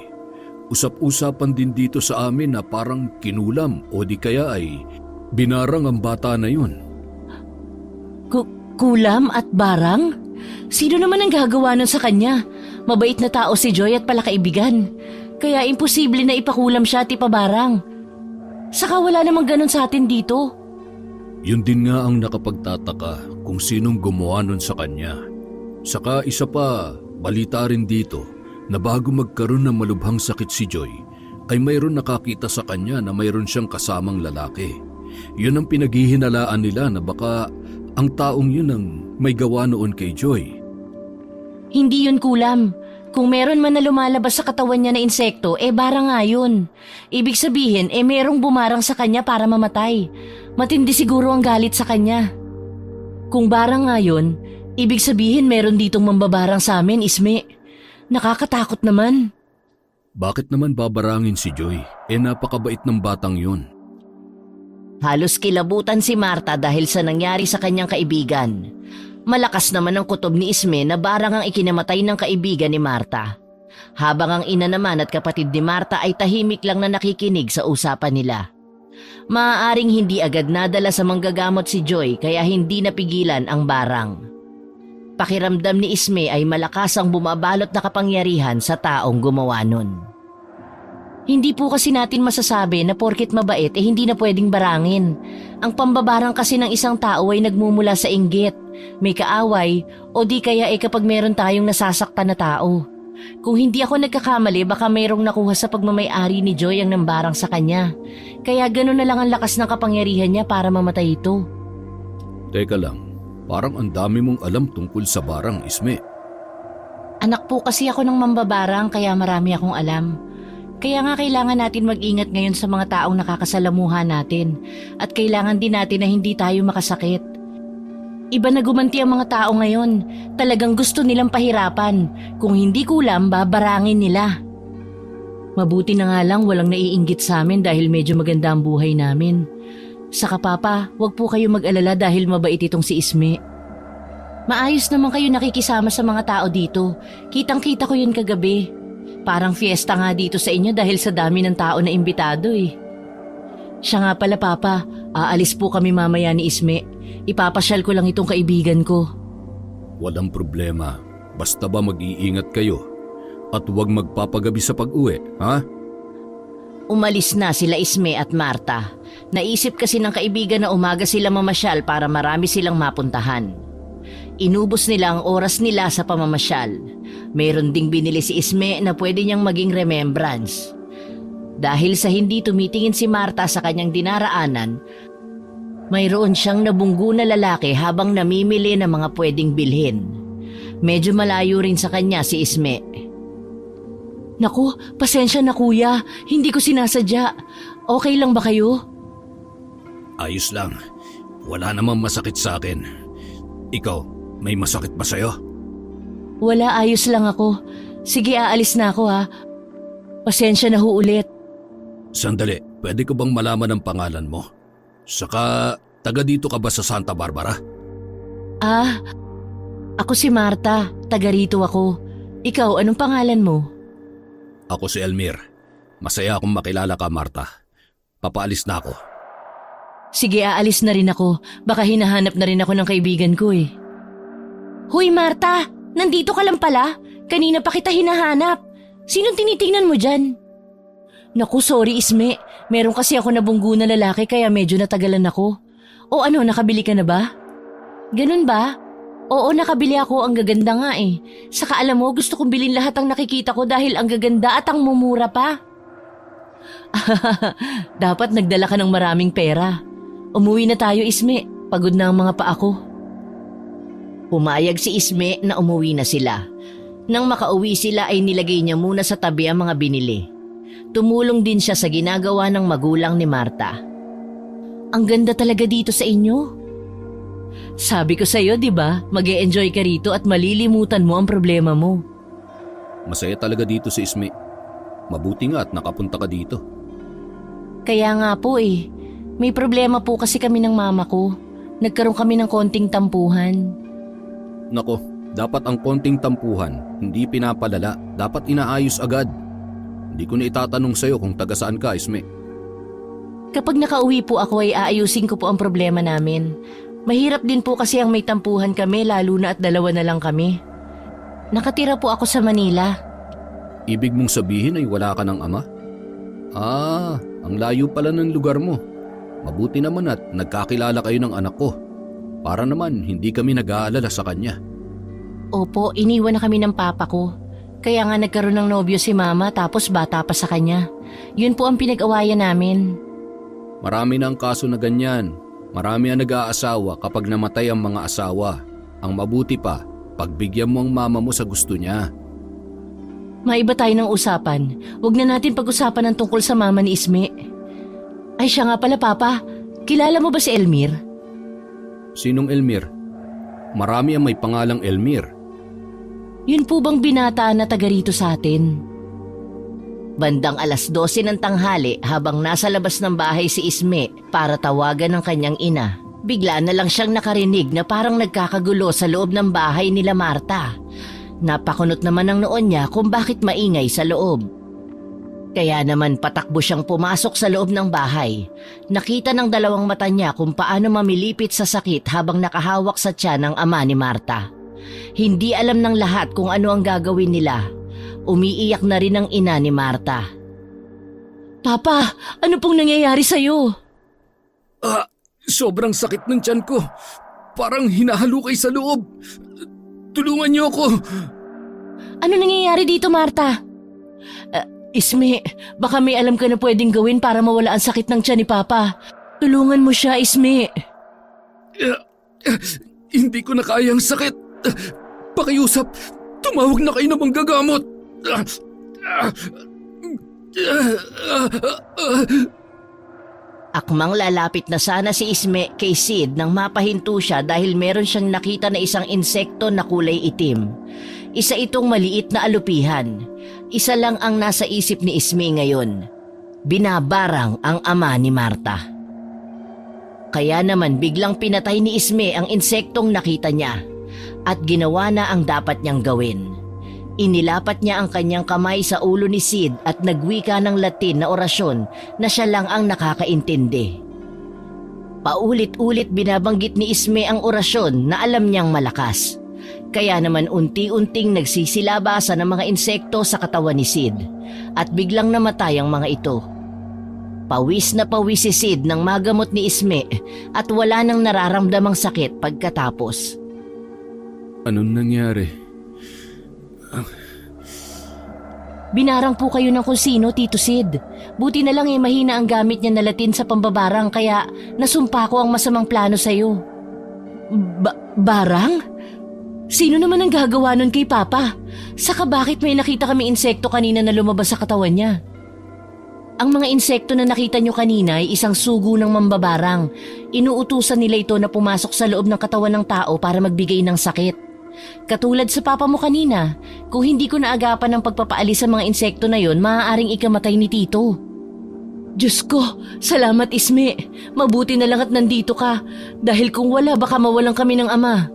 Usap-usapan din dito sa amin na parang kinulam o di kaya ay binarang ang bata na yun. Kulam at barang? Sino naman ang gagawa nun sa kanya? Mabait na tao si Joy at pala kaibigan. Kaya imposible na ipakulam siya at ipabarang. Saka wala namang ganun sa atin dito. Yun din nga ang nakapagtataka kung sinong gumawa nun sa kanya. Saka isa pa, balita rin dito na bago magkaroon ng malubhang sakit si Joy, ay mayroon nakakita sa kanya na mayroon siyang kasamang lalaki. Yun ang pinaghihinalaan nila na baka ang taong yun ang may gawa noon kay Joy. Hindi yun kulam. Kung meron man na lumalabas sa katawan niya na insekto, barang nga yun. Ibig sabihin, merong bumarang sa kanya para mamatay. Matindi siguro ang galit sa kanya. Kung barang nga yun, ibig sabihin meron ditong mambabarang sa amin, Isme. Nakakatakot naman. Bakit naman babarangin si Joy? Napakabait ng batang yun. Halos kilabutan si Marta dahil sa nangyari sa kanyang kaibigan. Malakas naman ang kutob ni Isme na barang ang ikinamatay ng kaibigan ni Marta. Habang ang ina naman at kapatid ni Marta ay tahimik lang na nakikinig sa usapan nila. Maaaring hindi agad nadala sa manggagamot si Joy kaya hindi napigilan ang barang. Pakiramdam ni Isme ay malakas ang bumabalot na kapangyarihan sa taong gumawa nun. Hindi po kasi natin masasabi na porket mabait hindi na pwedeng barangin. Ang pambabarang kasi ng isang tao ay nagmumula sa inggit, may kaaway o di kaya kapag meron tayong nasasaktan na tao. Kung hindi ako nagkakamali baka mayroong nakuha sa pagmamay-ari ni Joy ang nambarang sa kanya. Kaya gano'n na lang ang lakas ng kapangyarihan niya para mamatay ito. Teka lang, parang ang dami mong alam tungkol sa barang, Isme. Anak po kasi ako ng mambabarang kaya marami akong alam. Kaya nga kailangan natin mag-ingat ngayon sa mga taong nakakasalamuha natin at kailangan din natin na hindi tayo makasakit. Iba na gumanti ang mga tao ngayon. Talagang gusto nilang pahirapan. Kung hindi kulam, babarangin nila. Mabuti na nga lang walang naiinggit sa amin dahil medyo maganda ang buhay namin. Saka Papa, wag po kayo mag-alala dahil mabait itong si Isme. Maayos naman kayo nakikisama sa mga tao dito. Kitang-kita ko yun kagabi. Parang fiesta nga dito sa inyo dahil sa dami ng tao na imbitado eh. Siya nga pala Papa, aalis po kami mamaya ni Isme. Ipapasyal ko lang itong kaibigan ko. Walang problema. Basta ba mag-iingat kayo? At huwag magpapagabi sa pag-uwi, ha? Umalis na sila Isme at Marta. Naisip kasi ng kaibigan na umaga sila mamasyal para marami silang mapuntahan. Inubos nila ang oras nila sa pamamasyal. Mayroon ding binili si Isme na pwede niyang maging remembrance. Dahil sa hindi tumitingin si Marta sa kanyang dinaraanan, mayroon siyang nabunggo na lalaki habang namimili ng mga pwedeng bilhin. Medyo malayo rin sa kanya si Isme. Naku, pasensya na kuya. Hindi ko sinasadya. Okay lang ba kayo? Ayos lang. Wala namang masakit sa akin. Ikaw, may masakit ba sa'yo? Wala, ayos lang ako. Sige, aalis na ako ha. Pasensya na ho ulit. Sandali, pwede ko bang malaman ang pangalan mo? Saka, taga dito ka ba sa Santa Barbara? Ako si Marta. Taga rito ako. Ikaw, anong pangalan mo? Ako si Elmir. Masaya akong makilala ka, Marta. Papaalis na ako. Sige, aalis na rin ako. Baka hinahanap na rin ako ng kaibigan ko eh. Hoy Marta! Nandito ka lang pala? Kanina pa kita hinahanap. Sinong tinitingnan mo dyan? Naku, sorry Isme. Meron kasi ako nabunggo na lalaki kaya medyo natagalan ako. O ano, nakabili ka na ba? Ganun ba? Oo, nakabili ako. Ang gaganda nga eh. Saka alam mo, gusto kong bilhin lahat ang nakikita ko dahil ang gaganda at ang mumura pa. Dapat nagdala ka ng maraming pera. Umuwi na tayo, Isme. Pagod na ang mga paa ko. Pumayag si Isme na umuwi na sila. Nang makauwi sila ay nilagay niya muna sa tabi ang mga binili. Tumulong din siya sa ginagawa ng magulang ni Marta. Ang ganda talaga dito sa inyo. Sabi ko sa'yo, di ba? Mag-e-enjoy ka rito at malilimutan mo ang problema mo. Masaya talaga dito si Isme. Mabuti nga at nakapunta ka dito. Kaya nga po eh. May problema po kasi kami ng mama ko. Nagkaroon kami ng konting tampuhan. Nako, dapat ang konting tampuhan, hindi pinapalala. Dapat inaayos agad. Hindi ko na itatanong sa'yo kung taga saan ka, Isme. Kapag nakauwi po ako ay aayusin ko po ang problema namin. Mahirap din po kasi ang may tampuhan kami lalo na at dalawa na lang kami. Nakatira po ako sa Manila. Ibig mong sabihin ay wala ka ng ama? Ang layo pala ng lugar mo. Mabuti naman at nagkakilala kayo ng anak ko. Para naman hindi kami nag-aalala sa kanya. Opo, iniwan na kami ng papa ko. Kaya nga nagkaroon ng nobyo si mama tapos bata pa sa kanya. Yun po ang pinag-awayan namin. Marami na ang kaso na ganyan. Marami ang nag-aasawa kapag namatay ang mga asawa. Ang mabuti pa, pagbigyan mo ang mama mo sa gusto niya. Maiba tayo ng usapan. Huwag na natin pag-usapan ang tungkol sa mama ni Isme. Ay siya nga pala Papa, kilala mo ba si Elmir? Sinong Elmir? Marami ang may pangalang Elmir. Yun po bang binata na taga rito sa atin? Bandang 12:00 ng tanghali habang nasa labas ng bahay si Isme para tawagan ng kanyang ina. Bigla na lang siyang nakarinig na parang nagkakagulo sa loob ng bahay nila Marta. Napakunot naman ang noon niya kung bakit maingay sa loob. Kaya naman patakbo siyang pumasok sa loob ng bahay. Nakita ng dalawang mata niya kung paano mamilipit sa sakit habang nakahawak sa tiyan ng ama ni Marta. Hindi alam ng lahat kung ano ang gagawin nila. Umiiyak na rin ang ina ni Marta. Papa, ano pong nangyayari sa'yo? Sobrang sakit ng tiyan ko. Parang hinahalukay sa loob. Tulungan niyo ako. Ano nangyayari dito, Marta? Isme, baka may alam ka na pwedeng gawin para mawala ang sakit ng tiyan ni Papa. Tulungan mo siya, Isme. Hindi ko na kaya ang sakit. Pakiusap, tumawag na kayo ng manggagamot. Akmang lalapit na sana si Isme kay Sid nang mapahinto siya dahil meron siyang nakita na isang insekto na kulay itim. Isa itong maliit na alupihan. Isa lang ang nasa isip ni Isme ngayon. Binabarang ang ama ni Marta. Kaya naman biglang pinatay ni Isme ang insektong nakita niya at ginawa na ang dapat niyang gawin. Inilapat niya ang kanyang kamay sa ulo ni Sid at nagwika ng Latin na orasyon na siya lang ang nakakaintindi. Paulit-ulit binabanggit ni Isme ang orasyon na alam niyang malakas. Kaya naman unti-unting nagsisilabasan ng mga insekto sa katawan ni Sid at biglang namatay ang mga ito. Pawis na pawis si Sid nang magamot ni Isme at wala nang nararamdamang sakit pagkatapos. Anong nangyari? Binarang po kayo ng kung sino, Tito Sid. Buti na lang mahina ang gamit niya na Latin sa pambabarang kaya nasumpa ko ang masamang plano sa'yo. Barang? Sino naman ang gagawa nun kay Papa? Saka bakit may nakita kami insekto kanina na lumabas sa katawan niya? Ang mga insekto na nakita nyo kanina ay isang sugo ng mambabarang. Inuutusan nila ito na pumasok sa loob ng katawan ng tao para magbigay ng sakit. Katulad sa papa mo kanina, kung hindi ko naagapan ng pagpapaalis sa mga insekto na yon, maaaring ikamatay ni Tito. Diyos ko, salamat Isme. Mabuti na lang at nandito ka. Dahil kung wala baka mawalan kami ng ama.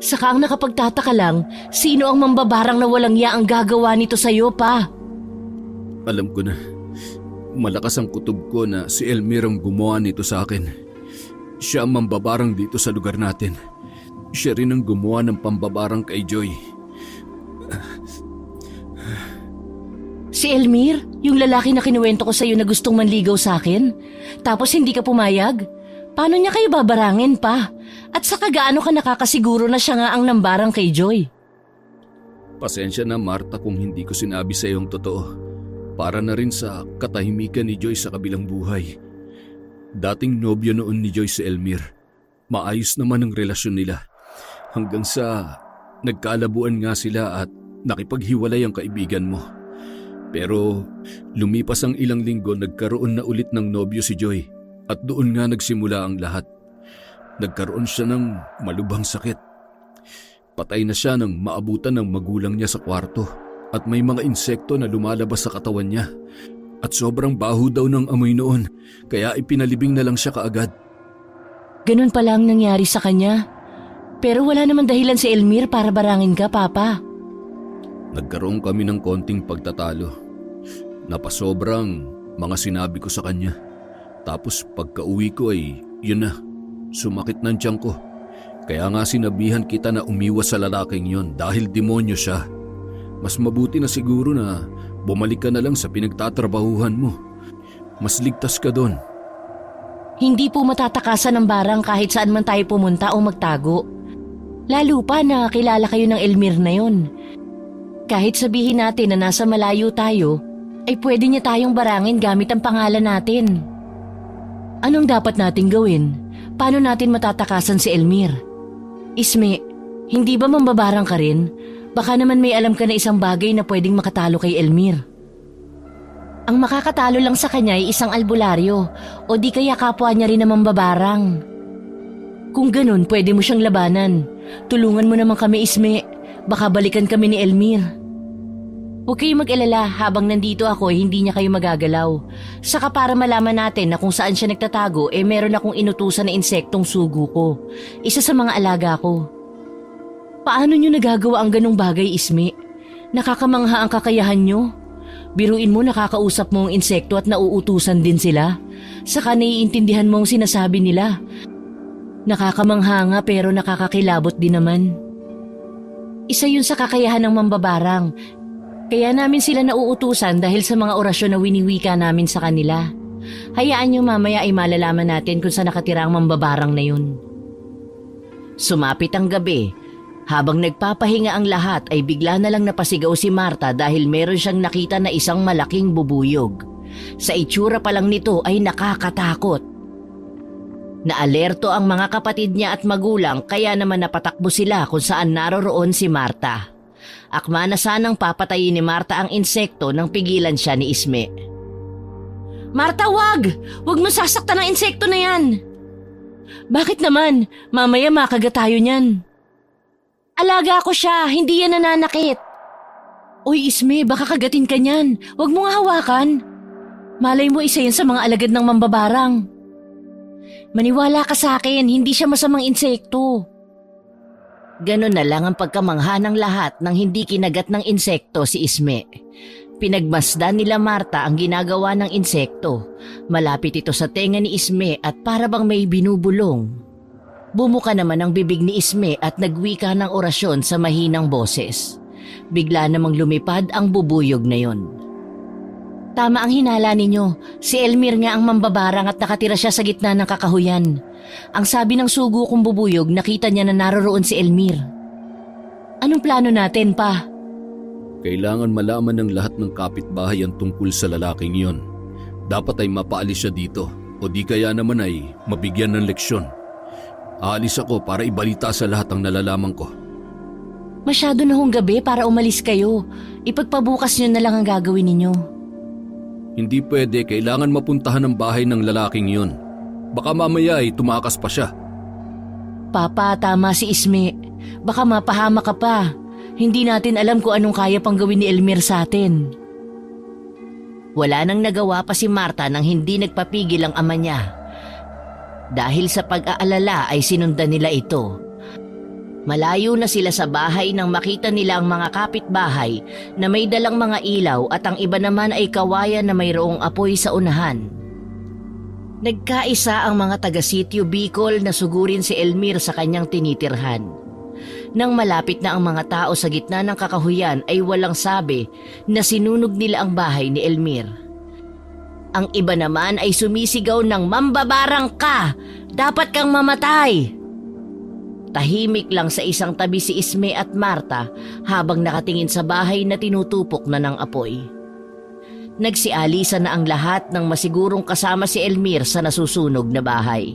Saka ang nakapagtataka lang, sino ang mambabarang na walang ya ang gagawa nito sa'yo pa? Alam ko na. Malakas ang kutob ko na si Elmer ang gumawa nito sa akin. Siya ang mambabarang dito sa lugar natin. Siya rin ang gumawa ng pambabarang kay Joy. Si Elmer? Yung lalaki na kinuwento ko sa'yo na gustong manligaw sa akin? Tapos hindi ka pumayag? Paano niya kayo babarangin pa? At saka gaano ka nakakasiguro na siya nga ang nambarang kay Joy? Pasensya na Marta kung hindi ko sinabi sa iyong totoo. Para na rin sa katahimikan ni Joy sa kabilang buhay. Dating nobyo noon ni Joy si Elmer. Maayos naman ang relasyon nila. Hanggang sa nagkaalabuan nga sila at nakipaghiwalay ang kaibigan mo. Pero lumipas ang ilang linggo, nagkaroon na ulit ng nobyo si Joy at doon nga nagsimula ang lahat. Nagkaroon siya ng malubhang sakit. Patay na siya nang maabutan ng magulang niya sa kwarto at may mga insekto na lumalabas sa katawan niya. At sobrang baho daw ng amoy noon kaya ipinalibing na lang siya kaagad. Ganun pala ang nangyari sa kanya. Pero wala naman dahilan si Elmer para barangin ka, Papa. Nagkaroon kami ng konting pagtatalo. Napasobrang mga sinabi ko sa kanya. Tapos pagka-uwi ko ay yun na, sumakit ng tiyan ko. Kaya nga sinabihan kita na umiwas sa lalaking yon dahil demonyo siya. Mas mabuti na siguro na bumalik ka na lang sa pinagtatrabahuhan mo. Mas ligtas ka doon. Hindi po matatakasan ng barang kahit saan man tayo pumunta o magtago. Lalo pa na kilala kayo ng Elmer na yon. Kahit sabihin natin na nasa malayo tayo, ay pwede niya tayong barangin gamit ang pangalan natin. Anong dapat nating gawin? Paano natin matatakasan si Elmer? Isme, hindi ba mambabarang ka rin? Baka naman may alam ka na isang bagay na pwedeng makatalo kay Elmer. Ang makakatalo lang sa kanya ay isang albularyo o di kaya kapwa niya rin na mambabarang. Kung ganun, pwede mo siyang labanan. Tulungan mo naman kami, Isme. Baka balikan kami ni Elmer. Huwag kayong mag-alala, habang nandito ako hindi niya kayo magagalaw. Saka para malaman natin na kung saan siya nagtatago, meron akong inutusan na insektong sugo ko. Isa sa mga alaga ko. Paano niyo nagagawa ang ganong bagay, Isme? Nakakamangha ang kakayahan niyo. Biruin mo, nakakausap mo ang insekto at nauutusan din sila. Saka naiintindihan mo ang sinasabi nila. Nakakamangha nga pero nakakakilabot din naman. Isa yun sa kakayahan ng mambabarang. Kaya namin sila nauutusan dahil sa mga orasyon na winiwika namin sa kanila. Hayaan nyo mamaya ay malalaman natin kung saan nakatira ang mambabarang na yun. Sumapit ang gabi. Habang nagpapahinga ang lahat ay bigla na lang napasigaw si Marta dahil meron siyang nakita na isang malaking bubuyog. Sa itsura pa lang nito ay nakakatakot. Naalerto ang mga kapatid niya at magulang kaya naman napatakbo sila kung saan naroroon si Marta. Akma na sanang papatayin ni Marta ang insekto nang pigilan siya ni Isme. Marta, wag! Wag mo sasaktan ang insekto na yan! Bakit naman? Mamaya makagat tayo niyan. Alaga ko siya, hindi yan nananakit. Uy Isme, baka kagatin ka niyan. Wag mo nga hawakan. Malay mo isa yan sa mga alagad ng mambabarang. Maniwala ka sa akin, hindi siya masamang insekto. Ganon na lang ang pagkamangha ng lahat ng hindi kinagat ng insekto si Isme. Pinagmasdan nila Marta ang ginagawa ng insekto. Malapit ito sa tenga ni Isme at para bang may binubulong. Bumuka naman ang bibig ni Isme at nagwika ng orasyon sa mahinang boses. Bigla namang lumipad ang bubuyog na yon. Tama ang hinala ninyo. Si Elmir nga ang mambabarang at nakatira siya sa gitna ng kakahuyan. Ang sabi ng sugo kong bubuyog, nakita niya na naroroon si Elmir. Anong plano natin, pa? Kailangan malaman ng lahat ng kapitbahay ang tungkol sa lalaking yon. Dapat ay mapaalis siya dito o di kaya naman ay mabigyan ng leksyon. Aalis ako para ibalita sa lahat ang nalalaman ko. Masyado na hong gabi para umalis kayo. Ipagpabukas niyo na lang ang gagawin ninyo. Hindi pwede, kailangan mapuntahan ang bahay ng lalaking yon. Baka mamaya ay tumakas pa siya. Papa, tama si Isme. Baka mapahama ka pa. Hindi natin alam kung anong kaya pang gawin ni Elmir sa atin. Wala nang nagawa pa si Marta nang hindi nagpapigil ang ama niya. Dahil sa pag-aalala ay sinundan nila ito. Malayo na sila sa bahay nang makita nila ang mga kapitbahay na may dalang mga ilaw at ang iba naman ay kawayan na mayroong apoy sa unahan. Nagkaisa ang mga taga-sitio Bicol na sugurin si Elmir sa kanyang tinitirhan. Nang malapit na ang mga tao sa gitna ng kakahuyan ay walang sabi na sinunog nila ang bahay ni Elmir. Ang iba naman ay sumisigaw ng mambabarang ka! Dapat kang mamatay! Tahimik lang sa isang tabi si Isme at Marta habang nakatingin sa bahay na tinutupok na ng apoy. Nagsialisa na ang lahat nang masigurong kasama si Elmir sa nasusunog na bahay.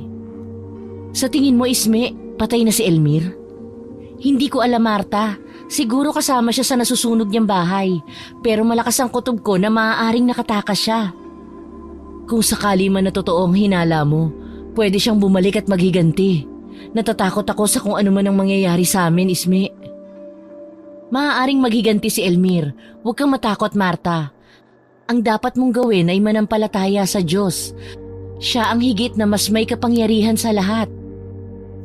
Sa tingin mo, Isme, patay na si Elmir? Hindi ko alam, Marta. Siguro kasama siya sa nasusunog niyang bahay. Pero malakas ang kutob ko na maaaring nakatakas siya. Kung sakali man na totoo ang hinala mo, pwede siyang bumalik at maghiganti. Natatakot ako sa kung ano man ang mangyayari sa amin, Isme. Maaaring maghiganti si Elmir. Huwag kang matakot, Marta. Ang dapat mong gawin ay manampalataya sa Diyos. Siya ang higit na mas may kapangyarihan sa lahat.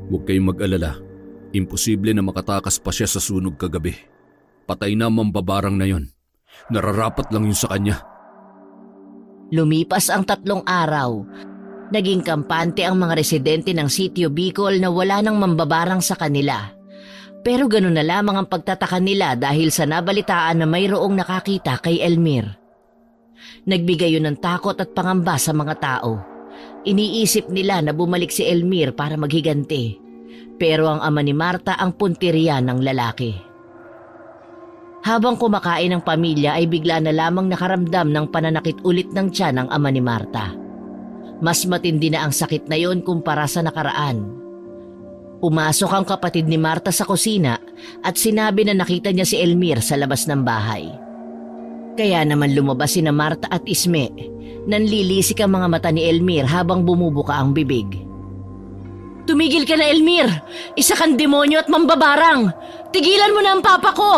Huwag kayong mag-alala. Imposible na makatakas pa siya sa sunog kagabi. Patay na ang mambabarang na yon. Nararapat lang yun sa kanya. Lumipas ang 3 araw. Naging kampante ang mga residente ng sitio Bicol na wala nang mambabarang sa kanila. Pero ganun na lamang ang pagtataka nila dahil sa nabalitaan na mayroong nakakita kay Elmir. Nagbigay yun ng takot at pangamba sa mga tao. Iniisip nila na bumalik si Elmir para maghiganti. Pero ang ama ni Marta ang punteriya ng lalaki. Habang kumakain ang pamilya ay bigla na lamang nakaramdam ng pananakit ulit ng tiyan ng ama ni Marta. Mas matindi na ang sakit na yon kumpara sa nakaraan. Pumasok ang kapatid ni Marta sa kusina at sinabi na nakita niya si Elmir sa labas ng bahay. Kaya naman lumabas sina Marta at Isme. Nanlilisik ang mga mata ni Elmir habang bumubuka ang bibig. Tumigil ka na, Elmir! Isa kang demonyo at mambabarang! Tigilan mo na ang papa ko!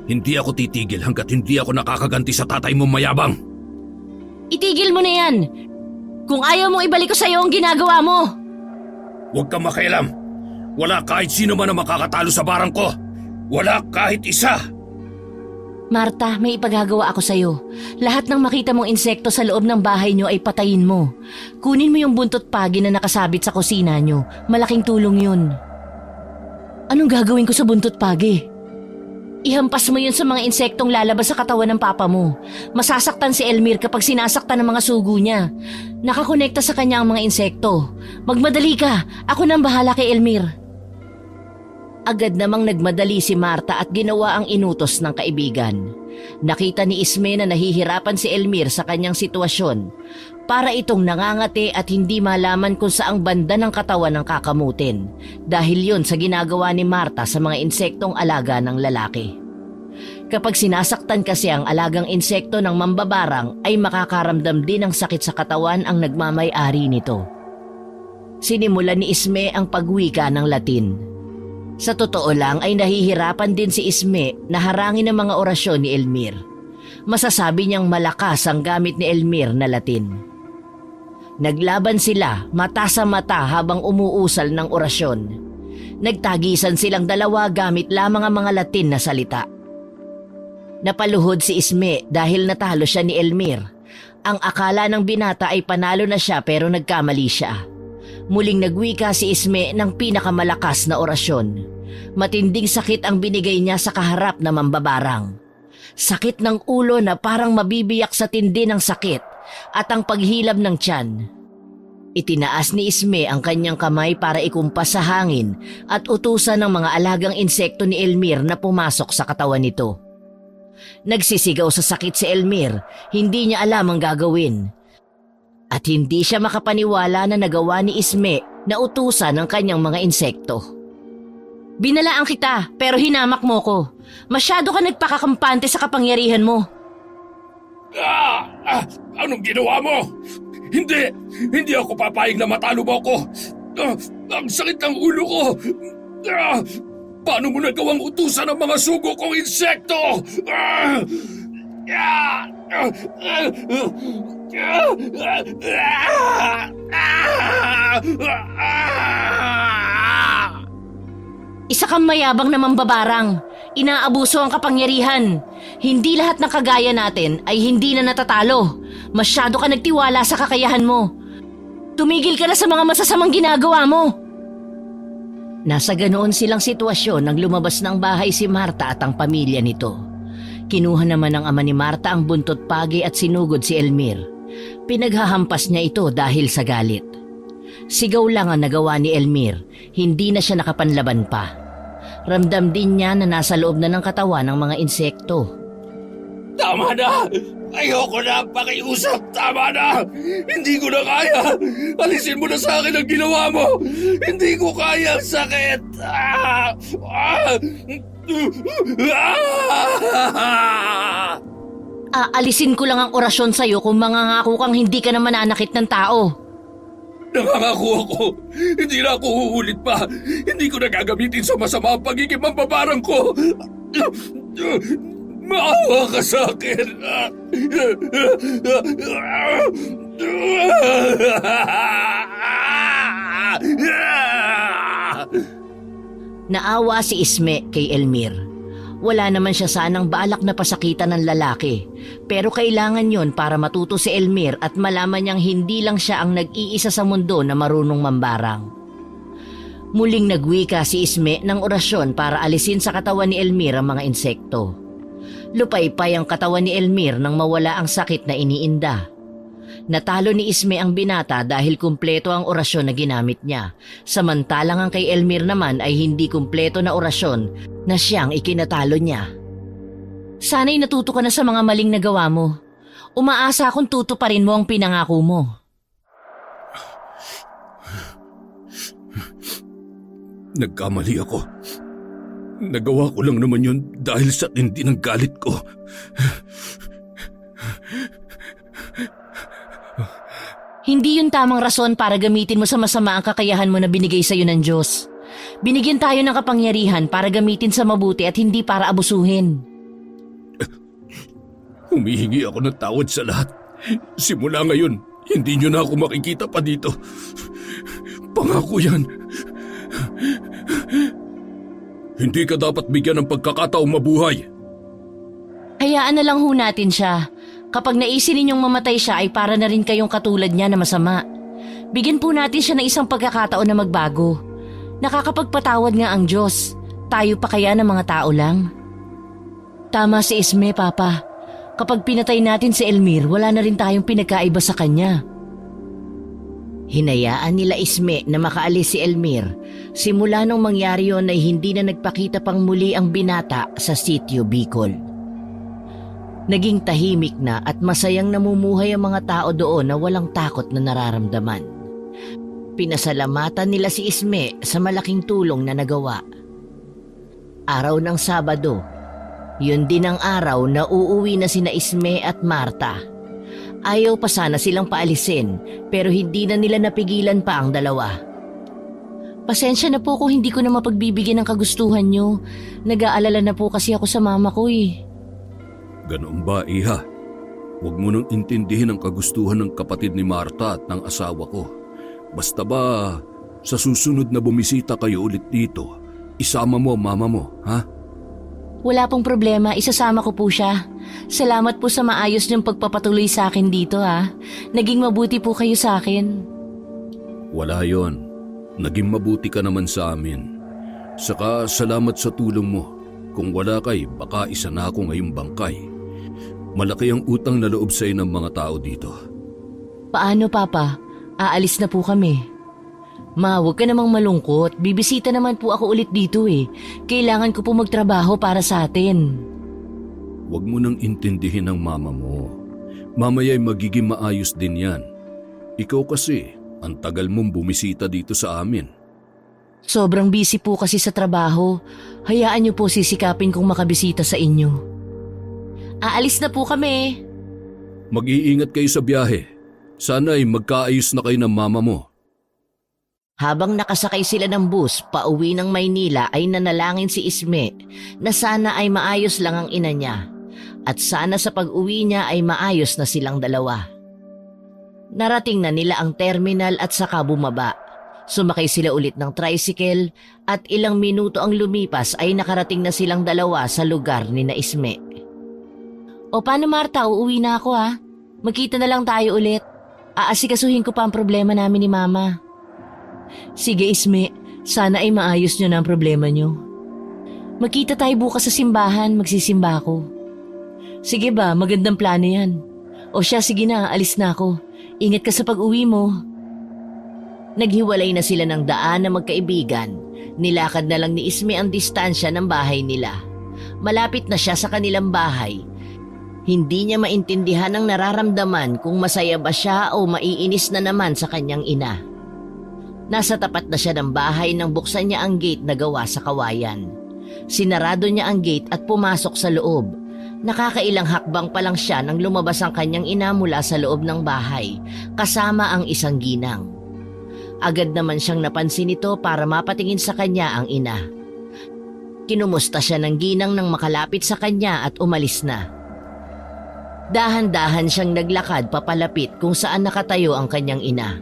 Hindi ako titigil hanggat hindi ako nakakaganti sa tatay mong mayabang. Itigil mo na yan! Kung ayaw mong ibalik ko sa'yo ang ginagawa mo! Huwag kang makialam. Wala kahit sino man ang makakatalo sa barang ko. Wala kahit isa. Marta, may ipagagawa ako sa'yo. Lahat ng makita mong insekto sa loob ng bahay nyo ay patayin mo. Kunin mo yung buntot pagi na nakasabit sa kusina nyo. Malaking tulong yun. Anong gagawin ko sa buntot pagi? Ihampas mo yun sa mga insektong lalabas sa katawan ng papa mo. Masasaktan si Elmir kapag sinasaktan ng mga sugo niya. Nakakonekta sa kanya ang mga insekto. Magmadali ka, ako nang bahala kay Elmir. Agad namang nagmadali si Marta at ginawa ang inutos ng kaibigan. Nakita ni Isme na nahihirapan si Elmir sa kanyang sitwasyon. Para itong nangangati at hindi malaman kung saang banda ng katawan ng kakamutin. Dahil yon sa ginagawa ni Marta sa mga insektong alaga ng lalaki. Kapag sinasaktan kasi ang alagang insekto ng mambabarang ay makakaramdam din ng sakit sa katawan ang nagmamay-ari nito. Sinimulan ni Isme ang pagwika ng Latin. Sa totoo lang ay nahihirapan din si Isme na harangin ang mga orasyon ni Elmir. Masasabi niyang malakas ang gamit ni Elmir na Latin. Naglaban sila mata sa mata habang umuusal ng orasyon. Nagtagisan silang dalawa gamit lamang ang mga Latin na salita. Napaluhod si Isme dahil natalo siya ni Elmir. Ang akala ng binata ay panalo na siya pero nagkamali siya. Muling nagwika si Isme ng pinakamalakas na orasyon. Matinding sakit ang binigay niya sa kaharap na mambabarang. Sakit ng ulo na parang mabibiyak sa tindi ng sakit at ang paghilab ng tiyan. Itinaas ni Isme ang kanyang kamay para ikumpas sa hangin at utusan ng mga alagang insekto ni Elmir na pumasok sa katawan nito. Nagsisigaw sa sakit si Elmir, hindi niya alam ang gagawin. At hindi siya makapaniwala na nagawa ni Isme na utusan ng kanyang mga insekto. Binalaan kita pero hinamak mo ko. Masyado ka nagpakakampante sa kapangyarihan mo. Anong ginawa mo? Hindi ako papayag na matalo mo ako. Ang sakit ng ulo ko. Paano mo nagawang utusan ang mga sugo kong insekto? Isa kang mayabang na mambabarang. Inaabuso ang kapangyarihan. Hindi lahat ng kagaya natin ay hindi na natatalo. Masyado ka nagtiwala sa kakayahan mo. Tumigil ka na sa mga masasamang ginagawa mo. Nasa ganoon silang sitwasyon nang lumabas ng bahay si Marta at ang pamilya nito. Kinuha naman ng ama ni Marta ang buntot pagi at sinugod si Elmir. Pinaghahampas niya ito dahil sa galit. Sigaw lang ang nagawa ni Elmir, hindi na siya nakapanlaban pa. Ramdam din niya na nasa loob na ng katawan ng mga insekto. Tama na! Ayoko na pakiusap! Tama na! Hindi ko na kaya! Alisin mo na sa akin ang ginawa mo! Hindi ko kaya ang sakit! Aalisin ko lang ang orasyon sa'yo kung mangangako kang hindi ka na mananakit ng tao. Nangangako ako! Hindi na ako uulit pa! Hindi ko na gagamitin sa masama ang pagiging mambabarang ko! Maawa ka sa akin! Naawa si Isme kay Elmir. Wala naman siya sanang balak na pasakitan ng lalaki, pero kailangan yon para matuto si Elmir at malaman niyang hindi lang siya ang nag-iisa sa mundo na marunong mambarang. Muling nagwika si Isme ng orasyon para alisin sa katawan ni Elmir ang mga insekto. Lupaypay ang katawan ni Elmir nang mawala ang sakit na iniinda. Natalo ni Isme ang binata dahil kumpleto ang orasyon na ginamit niya, samantalang ang kay Elmir naman ay hindi kumpleto na orasyon na siyang ikinatalo niya. Sana'y natuto ka na sa mga maling nagawa mo. Umaasa akong tutuparin mo ang pinangako mo. Nagkamali ako. Nagawa ko lang naman yun dahil sa tindi ng galit ko. Hindi yun tamang rason para gamitin mo sa masama ang kakayahan mo na binigay sa'yo ng Diyos. Binigyan tayo ng kapangyarihan para gamitin sa mabuti at hindi para abusuhin. Humihingi ako ng tawad sa lahat. Simula ngayon, hindi niyo na ako makikita pa dito. Pangako yan. Hindi ka dapat bigyan ng pagkakataong mabuhay. Hayaan na lang ho natin siya. Kapag naisin ninyong mamatay siya ay para na rin kayong katulad niya na masama. Bigyan po natin siya ng isang pagkakataon na magbago. Nakakapagpatawad nga ang Diyos. Tayo pa kaya ng mga tao lang? Tama si Isme, Papa. Kapag pinatay natin si Elmir, wala na rin tayong pinagkaiba sa kanya. Hinayaan nila Isme na makaalis si Elmir. Simula nung mangyari yun ay hindi na nagpakita pang muli ang binata sa sitio Bicol. Naging tahimik na at masayang namumuhay ang mga tao doon na walang takot na nararamdaman. Pinasalamatan nila si Isme sa malaking tulong na nagawa. Araw ng Sabado, yun din ang araw na uuwi na sina Isme at Marta. Ayaw pa sana silang paalisin pero hindi na nila napigilan pa ang dalawa. Pasensya na po kung hindi ko na mapagbibigyan ng kagustuhan nyo. Nag-aalala na po kasi ako sa mama ko eh. Ganoon ba, Iha? Huwag mo nang intindihin ang kagustuhan ng kapatid ni Marta at ng asawa ko. Basta ba, sa susunod na bumisita kayo ulit dito, isama mo ang mama mo, ha? Wala pong problema, isasama ko po siya. Salamat po sa maayos niyong pagpapatuloy sa akin dito ha. Naging mabuti po kayo sa akin. Wala yon. Naging mabuti ka naman sa amin. Saka salamat sa tulong mo. Kung wala kay, baka isa na ako ngayong bangkay. Malaki ang utang na loob sa'yo ng mga tao dito. Paano Papa? Aalis na po kami. Ma, huwag ka namang malungkot. Bibisita naman po ako ulit dito eh. Kailangan ko po magtrabaho para sa atin. Huwag mo nang intindihin ang mama mo. Mamaya'y magiging maayos din yan. Ikaw kasi, ang tagal mong bumisita dito sa amin. Sobrang busy po kasi sa trabaho. Hayaan niyo po sisikapin kong makabisita sa inyo. Aalis na po kami. Mag-iingat kayo sa biyahe. Sana'y magkaayos na kayo ng mama mo. Habang nakasakay sila ng bus pauwi ng Maynila ay nanalangin si Isme na sana ay maayos lang ang ina niya at sana sa pag-uwi niya ay maayos na silang dalawa. Narating na nila ang terminal at saka bumaba. Sumakay sila ulit ng tricycle at ilang minuto ang lumipas ay nakarating na silang dalawa sa lugar ni na Isme. O paano Marta, uuwi na ako ha? Magkita na lang tayo ulit. Aasikasuhin ko pa ang problema namin ni Mama. Sige Isme, sana ay maayos nyo na ang problema nyo. Magkita tayo bukas sa simbahan, magsisimba ako. Sige ba, magandang plano yan. O siya, sige na, alis na ako. Ingat ka sa pag-uwi mo. Naghiwalay na sila ng daan na magkaibigan. Nilakad na lang ni Isme ang distansya ng bahay nila. Malapit na siya sa kanilang bahay. Hindi niya maintindihan ang nararamdaman kung masaya ba siya o maiinis na naman sa kanyang ina. Nasa tapat na siya ng bahay nang buksan niya ang gate na gawa sa kawayan. Sinarado niya ang gate at pumasok sa loob. Nakakailang hakbang pa lang siya nang lumabas ang kanyang ina mula sa loob ng bahay, kasama ang isang ginang. Agad naman siyang napansin ito para mapatingin sa kanya ang ina. Kinumusta siya ng ginang nang makalapit sa kanya at umalis na. Dahan-dahan siyang naglakad papalapit kung saan nakatayo ang kanyang ina.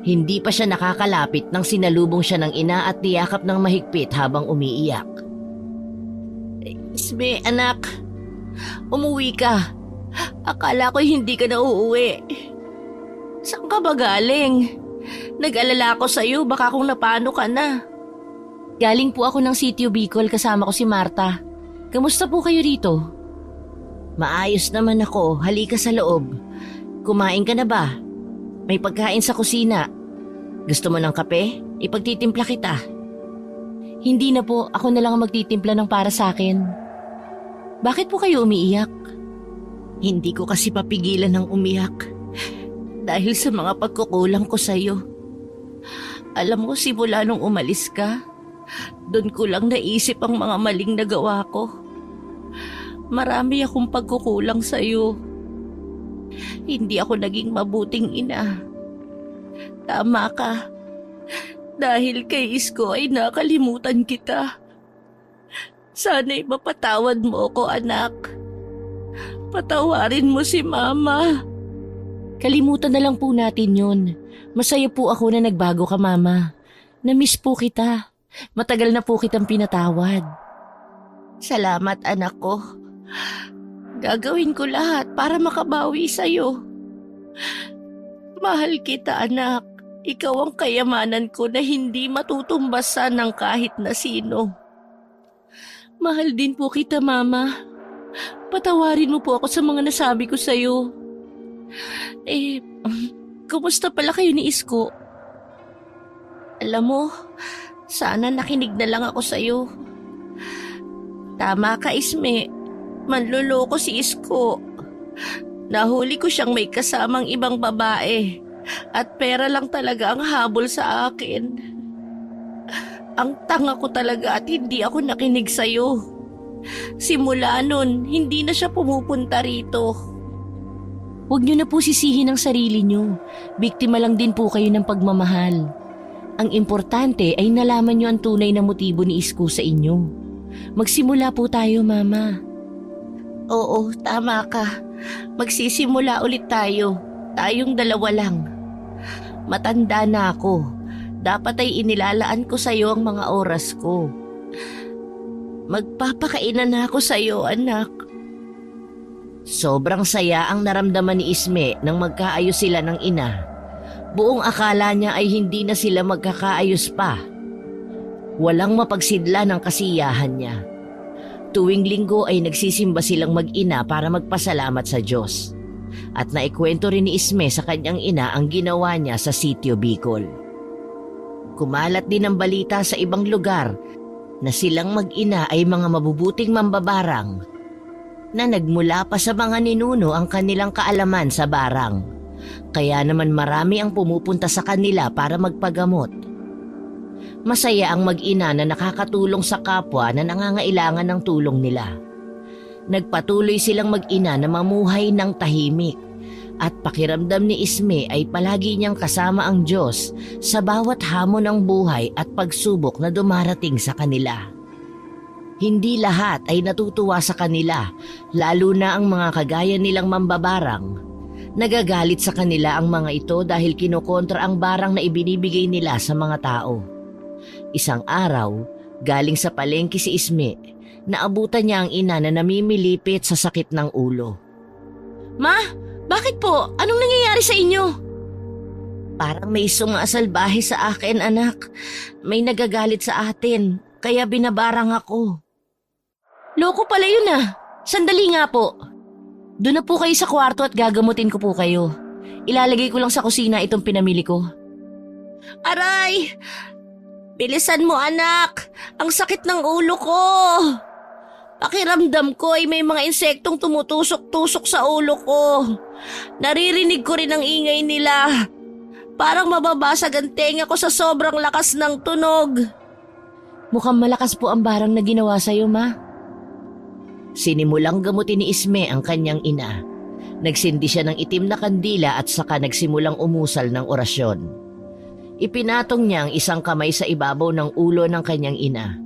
Hindi pa siya nakakalapit nang sinalubong siya ng ina at niyakap ng mahigpit habang umiiyak. Isme, anak, umuwi ka. Akala ko hindi ka na uuwi. Saan ka ba galing? Nag-alala ako sa'yo, baka kung napano ka na. Galing po ako ng Sitio Bicol kasama ko si Marta. Kamusta po kayo rito? Maayos naman ako, halika sa loob. Kumain ka na ba? May pagkain sa kusina. Gusto mo ng kape? Ipagtitimpla kita. Hindi na po, ako na lang ang magtitimpla ng para sa akin. Bakit po kayo umiiyak? Hindi ko kasi papigilan ng umiyak. Dahil sa mga pagkukulang ko sa'yo. Alam mo, simula nung umalis ka, doon ko lang naisip ang mga maling nagawa ko. Marami akong pagkukulang sa'yo. Hindi ako naging mabuting ina. Tama ka. Dahil kay Isko ay nakalimutan kita. Sana'y mapatawad mo ako, anak. Patawarin mo si Mama. Kalimutan na lang po natin yun. Masaya po ako na nagbago ka, Mama. Namiss po kita. Matagal na po kitang pinatawad. Salamat, anak ko. Gagawin ko lahat para makabawi sa'yo. Mahal kita, anak. Ikaw ang kayamanan ko na hindi matutumbasan ng kahit na sino. Mahal din po kita, Mama. Patawarin mo po ako sa mga nasabi ko sa'yo. Kumusta pala kayo ni Isko? Alam mo, sana nakinig na lang ako sa'yo. Tama ka, Isme. Manloloko si Isko. Nahuli ko siyang may kasamang ibang babae at pera lang talaga ang habol sa akin. Ang tanga ko talaga at hindi ako nakinig sa'yo. Simula nun, hindi na siya pumupunta rito. Huwag niyo na po sisihin ang sarili niyo. Biktima lang din po kayo ng pagmamahal. Ang importante ay nalaman niyo ang tunay na motibo ni Isko sa inyo. Magsimula po tayo, Mama. Oo, tama ka. Magsisimula ulit tayo. Tayong dalawa lang. Matanda na ako. Dapat ay inilalaan ko sa'yo ang mga oras ko. Magpapakainan na ako sa'yo, anak. Sobrang saya ang naramdaman ni Isme nang magkaayos sila ng ina. Buong akala niya ay hindi na sila magkakaayos pa. Walang mapagsidla ng kasiyahan niya. Tuwing linggo ay nagsisimba silang mag-ina para magpasalamat sa Diyos. At naikwento rin ni Isme sa kanyang ina ang ginawa niya sa Sitio Bicol. Kumalat din ang balita sa ibang lugar na silang mag-ina ay mga mabubuting mambabarang na nagmula pa sa mga ninuno ang kanilang kaalaman sa barang. Kaya naman marami ang pumupunta sa kanila para magpagamot. Masaya ang mag-ina na nakakatulong sa kapwa na nangangailangan ng tulong nila. Nagpatuloy silang mag-ina na mamuhay ng tahimik at pakiramdam ni Isme ay palagi niyang kasama ang Diyos sa bawat hamon ng buhay at pagsubok na dumarating sa kanila. Hindi lahat ay natutuwa sa kanila, lalo na ang mga kagaya nilang mambabarang. Nagagalit sa kanila ang mga ito dahil kinokontra ang barang na ibinibigay nila sa mga tao. Isang araw, galing sa palengke si Isme, naabutan niya ang ina na namimilipit sa sakit ng ulo. Ma, bakit po? Anong nangyayari sa inyo? Parang may sumasalbahe sa akin, anak. May nagagalit sa atin, kaya binabarang ako. Loko pala yun ah. Sandali nga po. Doon na po kayo sa kwarto at gagamutin ko po kayo. Ilalagay ko lang sa kusina itong pinamili ko. Aray! Bilisan mo anak! Ang sakit ng ulo ko! Pakiramdam ko ay may mga insektong tumutusok-tusok sa ulo ko. Naririnig ko rin ang ingay nila. Parang mababasag ang tenga ko sa sobrang lakas ng tunog. Mukhang malakas po ang barang na ginawa sa'yo, ma. Sinimulang gamutin ni Isme ang kanyang ina. Nagsindi siya ng itim na kandila at saka nagsimulang umusal ng orasyon. Ipinatong niya ang isang kamay sa ibabaw ng ulo ng kanyang ina.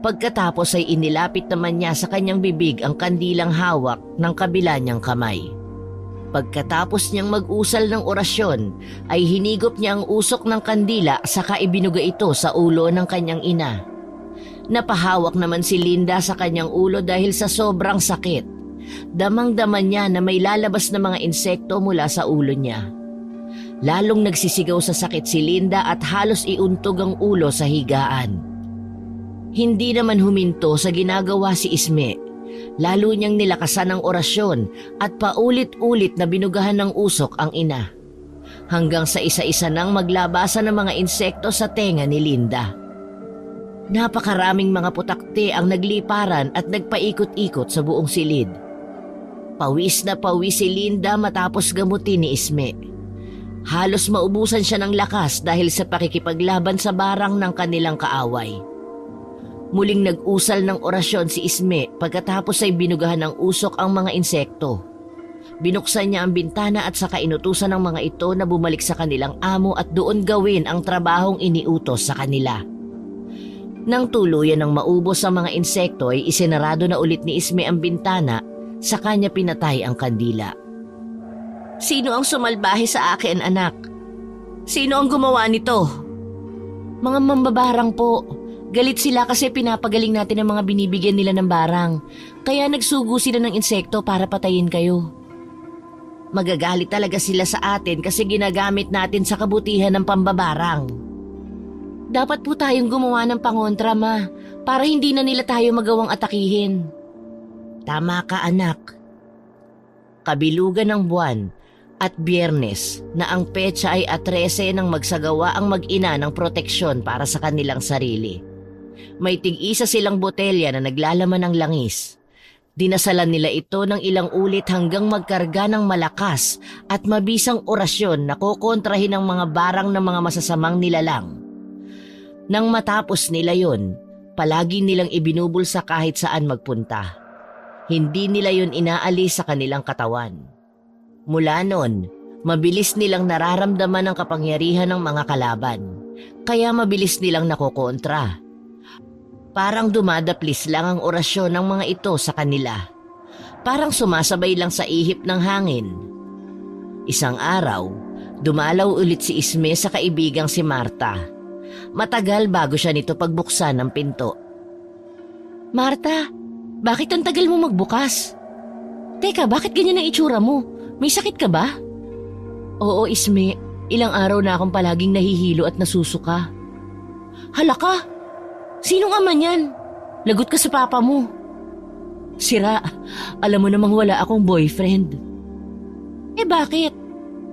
Pagkatapos ay inilapit naman niya sa kanyang bibig ang kandilang hawak ng kabila niyang kamay. Pagkatapos niyang mag-usal ng orasyon, ay hinigop niya ang usok ng kandila saka ibinuga ito sa ulo ng kanyang ina. Napahawak naman si Linda sa kanyang ulo dahil sa sobrang sakit. Damang-dama niya na may lalabas na mga insekto mula sa ulo niya. Lalong nagsisigaw sa sakit si Linda at halos iuntog ang ulo sa higaan. Hindi naman huminto sa ginagawa si Isme. Lalo niyang nilakasan ang orasyon at paulit-ulit na binugahan ng usok ang ina. Hanggang sa isa-isa nang maglabasan ng mga insekto sa tenga ni Linda. Napakaraming mga putakte ang nagliparan at nagpaikot-ikot sa buong silid. Pawis na pawis si Linda matapos gamutin ni Isme. Halos maubusan siya ng lakas dahil sa pakikipaglaban sa barang ng kanilang kaaway. Muling nag-usal ng orasyon si Isme pagkatapos ay binugahan ng usok ang mga insekto. Binuksan niya ang bintana at saka inutusan ng mga ito na bumalik sa kanilang amo at doon gawin ang trabahong iniutos sa kanila. Nang tuluyan ng maubos ang mga insekto ay isinarado na ulit ni Isme ang bintana, saka niya pinatay ang kandila. Sino ang sumalbahe sa akin, anak? Sino ang gumawa nito? Mga mambabarang po. Galit sila kasi pinapagaling natin ang mga binibigyan nila ng barang. Kaya nagsugo sila ng insekto para patayin kayo. Magagalit talaga sila sa atin kasi ginagamit natin sa kabutihan ng pambabarang. Dapat po tayong gumawa ng pangontra, ma, para hindi na nila tayo magawang atakihin. Tama ka, anak. Kabilugan ng buwan at Biyernes na ang petsa ay 13 nang magsagawa ang mag-ina ng proteksyon para sa kanilang sarili. May tig-isa silang botelya na naglalaman ng langis. Dinasalan nila ito ng ilang ulit hanggang magkarga ng malakas at mabisang orasyon na kokontrahin ang mga barang ng mga masasamang nilalang. Nang matapos nila yon, palagi nilang ibinubulsa kahit saan magpunta. Hindi nila yon inaalis sa kanilang katawan. Mula noon, mabilis nilang nararamdaman ang kapangyarihan ng mga kalaban, kaya mabilis nilang nakokontra. Parang dumadaplis lang ang orasyon ng mga ito sa kanila. parang sumasabay lang sa ihip ng hangin. Isang araw, dumalaw ulit si Isme sa kaibigang si Marta. Matagal bago siya nito pagbuksan ng pinto. Marta, bakit ang tagal mo magbukas? Teka, bakit ganyan ang itsura mo? May sakit ka ba? Oo, Isme. Ilang araw na akong palaging nahihilo at nasusuka. Hala ka! Sinong ama niyan? Lagot ka sa papa mo. Sira, alam mo namang wala akong boyfriend. Eh bakit?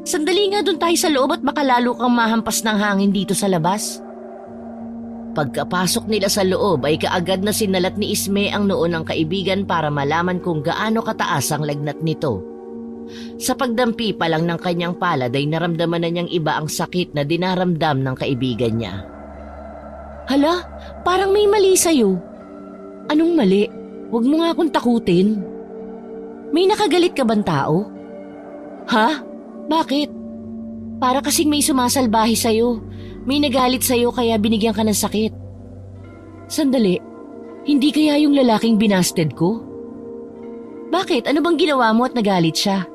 Sandali nga doon tayo sa loob at baka lalo kang mahampas ng hangin dito sa labas. Pagkapasok nila sa loob ay kaagad na sinalat ni Isme ang noo ng kaibigan para malaman kung gaano kataas ang lagnat nito. Sa pagdampi pa lang ng kanyang palad ay naramdaman na niyang iba ang sakit na dinaramdam ng kaibigan niya. Hala, parang may mali sa'yo. Anong mali? Huwag mo nga akong takutin. May nakagalit ka bang tao? Ha? Bakit? Para kasing may sumasalbahe sa'yo. May nagalit sa'yo kaya binigyan ka ng sakit. Sandali, hindi kaya yung lalaking binasted ko? Bakit? Ano bang ginawa mo at nagalit siya?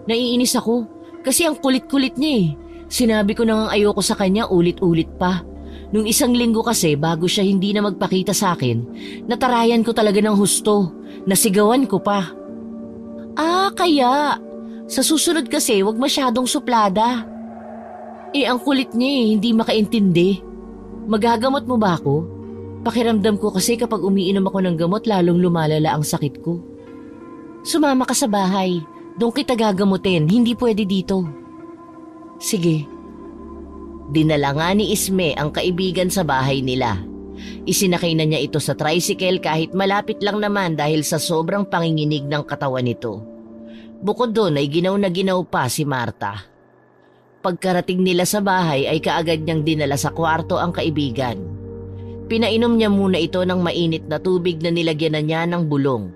Naiinis ako kasi ang kulit-kulit niya eh. Sinabi ko na ngang ayoko sa kanya ulit-ulit pa. Nung isang linggo kasi bago siya hindi na magpakita sa akin, natarayan ko talaga ng husto. Nasigawan ko pa. Ah, kaya. Sa susunod kasi wag masyadong suplada. Eh ang kulit niya eh, hindi makaintindi. Magagamot mo ba ako? Pakiramdam ko kasi kapag umiinom ako ng gamot lalong lumalala ang sakit ko. Sumama ka sa bahay. Doon kita gagamutin, hindi pwede dito. Sige. Dinala nga ni Isme ang kaibigan sa bahay nila. Isinakay na niya ito sa tricycle kahit malapit lang naman dahil sa sobrang panginginig ng katawan nito. Bukod doon ay ginaw na ginaw pa si Marta. Pagkarating nila sa bahay ay kaagad niyang dinala sa kwarto ang kaibigan. Pinainom niya muna ito ng mainit na tubig na nilagyan na niya ng bulong.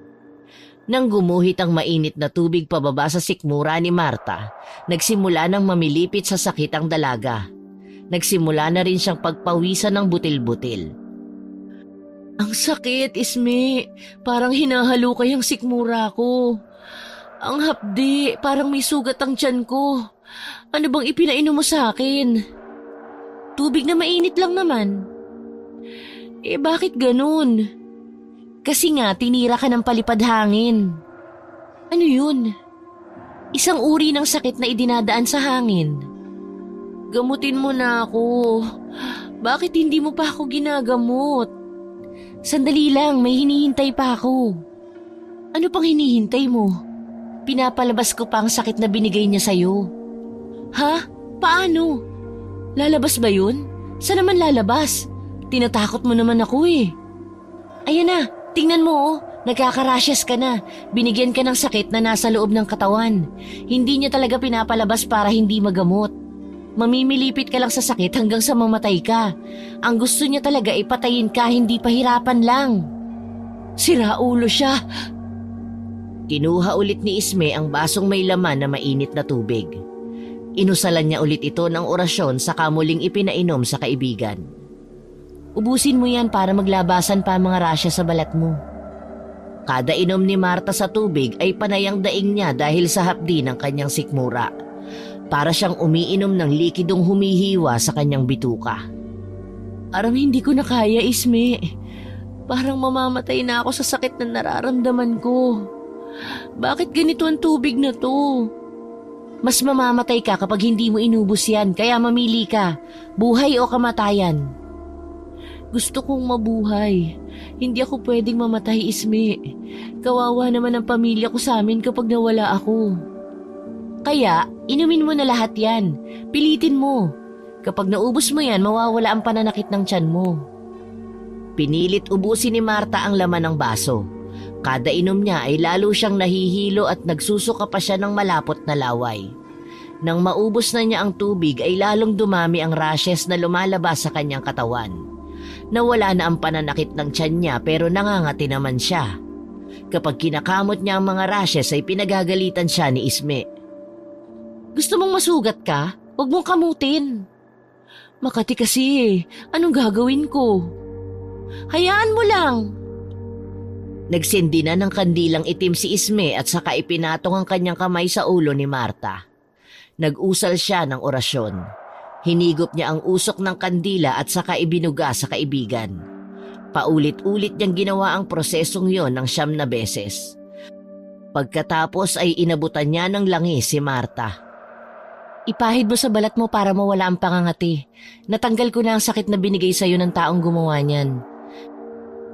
Nang gumuhit ang mainit na tubig pababa sa sikmura ni Marta, nagsimula nang mamilipit sa sakit ang dalaga. Nagsimula na rin siyang pagpawisan ng butil-butil. Ang sakit, Isme. Parang hinahalukay ang sikmura ko. Ang hapdi, parang may sugat ang tiyan ko. Ano bang ipinainom mo sa akin? Tubig na mainit lang naman. Eh bakit ganun? Kasi nga tinira ka ng palipad hangin. Ano yun? Isang uri ng sakit na idinadaan sa hangin. Gamutin mo na ako. Bakit hindi mo pa ako ginagamot? Sandali lang, may hinihintay pa ako. Ano pang hinihintay mo? Pinapalabas ko pa ang sakit na binigay niya sa'yo. Ha? Paano? Lalabas ba yun? Saan naman lalabas? Tinatakot mo naman ako eh. Ayan na, tingnan mo oh. Nagkaka-rashes ka na. Binigyan ka ng sakit na nasa loob ng katawan. Hindi niya talaga pinapalabas para hindi magamot. Mamimilipit ka lang sa sakit hanggang sa mamatay ka. Ang gusto niya talaga ay patayin ka, hindi pahirapan lang. Sira ulo siya. Kinuha ulit ni Isme ang basong may laman na mainit na tubig. Inusalan niya ulit ito ng orasyon saka muling ipinainom sa kaibigan. Ubusin mo yan para maglabasan pa ang mga rasya sa balat mo. Kada inom ni Marta sa tubig ay panayang daing niya dahil sa hapdi ng kanyang sikmura. Para siyang umiinom ng likidong humihiwa sa kanyang bituka. Parang hindi ko na kaya, Isme. Parang mamamatay na ako sa sakit na nararamdaman ko. Bakit ganito ang tubig na to? Mas mamamatay ka kapag hindi mo inubos yan, kaya mamili ka, buhay o kamatayan. Gusto kong mabuhay. Hindi ako pwedeng mamatay, Isme. Kawawa naman ang pamilya ko sa amin kapag nawala ako. Kaya, inumin mo na lahat yan. Pilitin mo. Kapag naubos mo yan, mawawala ang pananakit ng tiyan mo. Pinilit ubusin ni Marta ang laman ng baso. Kada inom niya ay lalo siyang nahihilo at nagsusuka pa siya ng malapot na laway. Nang maubos na niya ang tubig ay lalong dumami ang rashes na lumalabas sa kanyang katawan. Nawala na ang pananakit ng tiyan niya pero nangangati naman siya. Kapag kinakamot niya ang mga rashes ay pinagagalitan siya ni Isme. Gusto mong masugat ka? Huwag mong kamutin. Makati kasi, anong gagawin ko? Hayaan mo lang. Nagsindi na ng kandilang itim si Isme at saka ipinatong ang kanyang kamay sa ulo ni Marta. Nag-usal siya ng orasyon. Hinigop niya ang usok ng kandila at saka ibinuga sa kaibigan. Paulit-ulit niyang ginawa ang prosesong yon ng 9 na beses. Pagkatapos ay inabutan niya ng langis si Marta. Ipahid mo sa balat mo para mawala ang pangangati. Natanggal ko na ang sakit na binigay sa'yo ng taong gumawa niyan.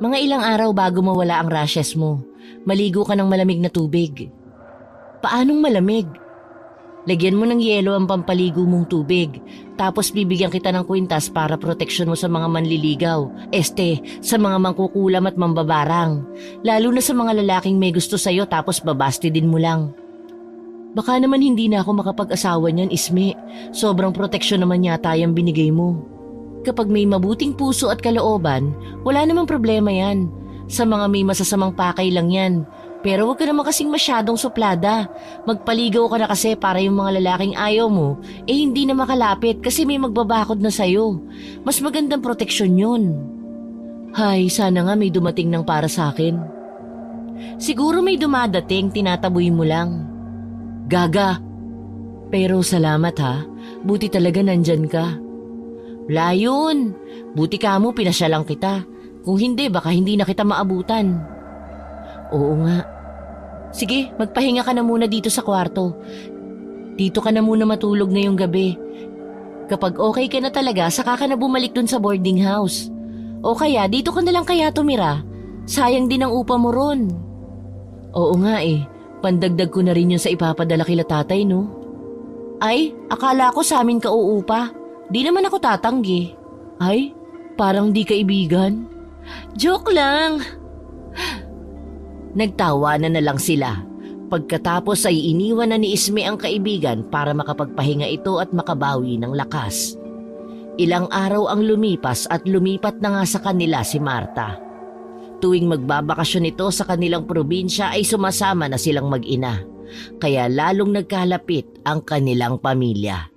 Mga ilang araw bago mawala ang rashes mo, maligo ka ng malamig na tubig. Paanong malamig? Lagyan mo ng yelo ang pampaligo mong tubig, tapos bibigyan kita ng kwintas para proteksyon mo sa mga manliligaw, sa mga mangkukulam at mambabarang, lalo na sa mga lalaking may gusto sa'yo tapos babasti din mo lang. Baka naman hindi na ako makapag-asawa niyan, Isme. Sobrang proteksyon naman yata yung binigay mo. Kapag may mabuting puso at kalooban, wala namang problema yan. Sa mga may masasamang pakay lang yan. Pero huwag ka naman kasing masyadong suplada. Magpaligaw ka na kasi para yung mga lalaking ayaw mo, hindi na makalapit kasi may magbabakod na sa'yo. Mas magandang proteksyon yun. Hay, sana nga may dumating ng para sa akin. Siguro may dumadating, tinataboy mo lang. Gaga. Pero salamat ha, buti talaga nandyan ka. Wala yun. Buti ka mo, pinasya lang kita. Kung hindi, baka hindi na kita maabutan. Oo nga. Sige, magpahinga ka na muna dito sa kwarto. Dito ka na muna matulog ngayong gabi. Kapag okay ka na talaga, saka ka na bumalik dun sa boarding house. O kaya, dito ka na lang kaya tumira. Sayang din ang upa mo ron. Oo nga pandagdag ko na rin yun sa ipapadala kila tatay, no? Ay, akala ko sa amin ka uupa. Di naman ako tatanggi. Ay, parang di kaibigan. Joke lang. Nagtawanan na lang sila. Pagkatapos ay iniwan na ni Isme ang kaibigan para makapagpahinga ito at makabawi ng lakas. Ilang araw ang lumipas at lumipat na nga sa kanila si Marta. Tuwing magbabakasyon ito sa kanilang probinsya ay sumasama na silang mag-ina. Kaya lalong nagkalapit ang kanilang pamilya.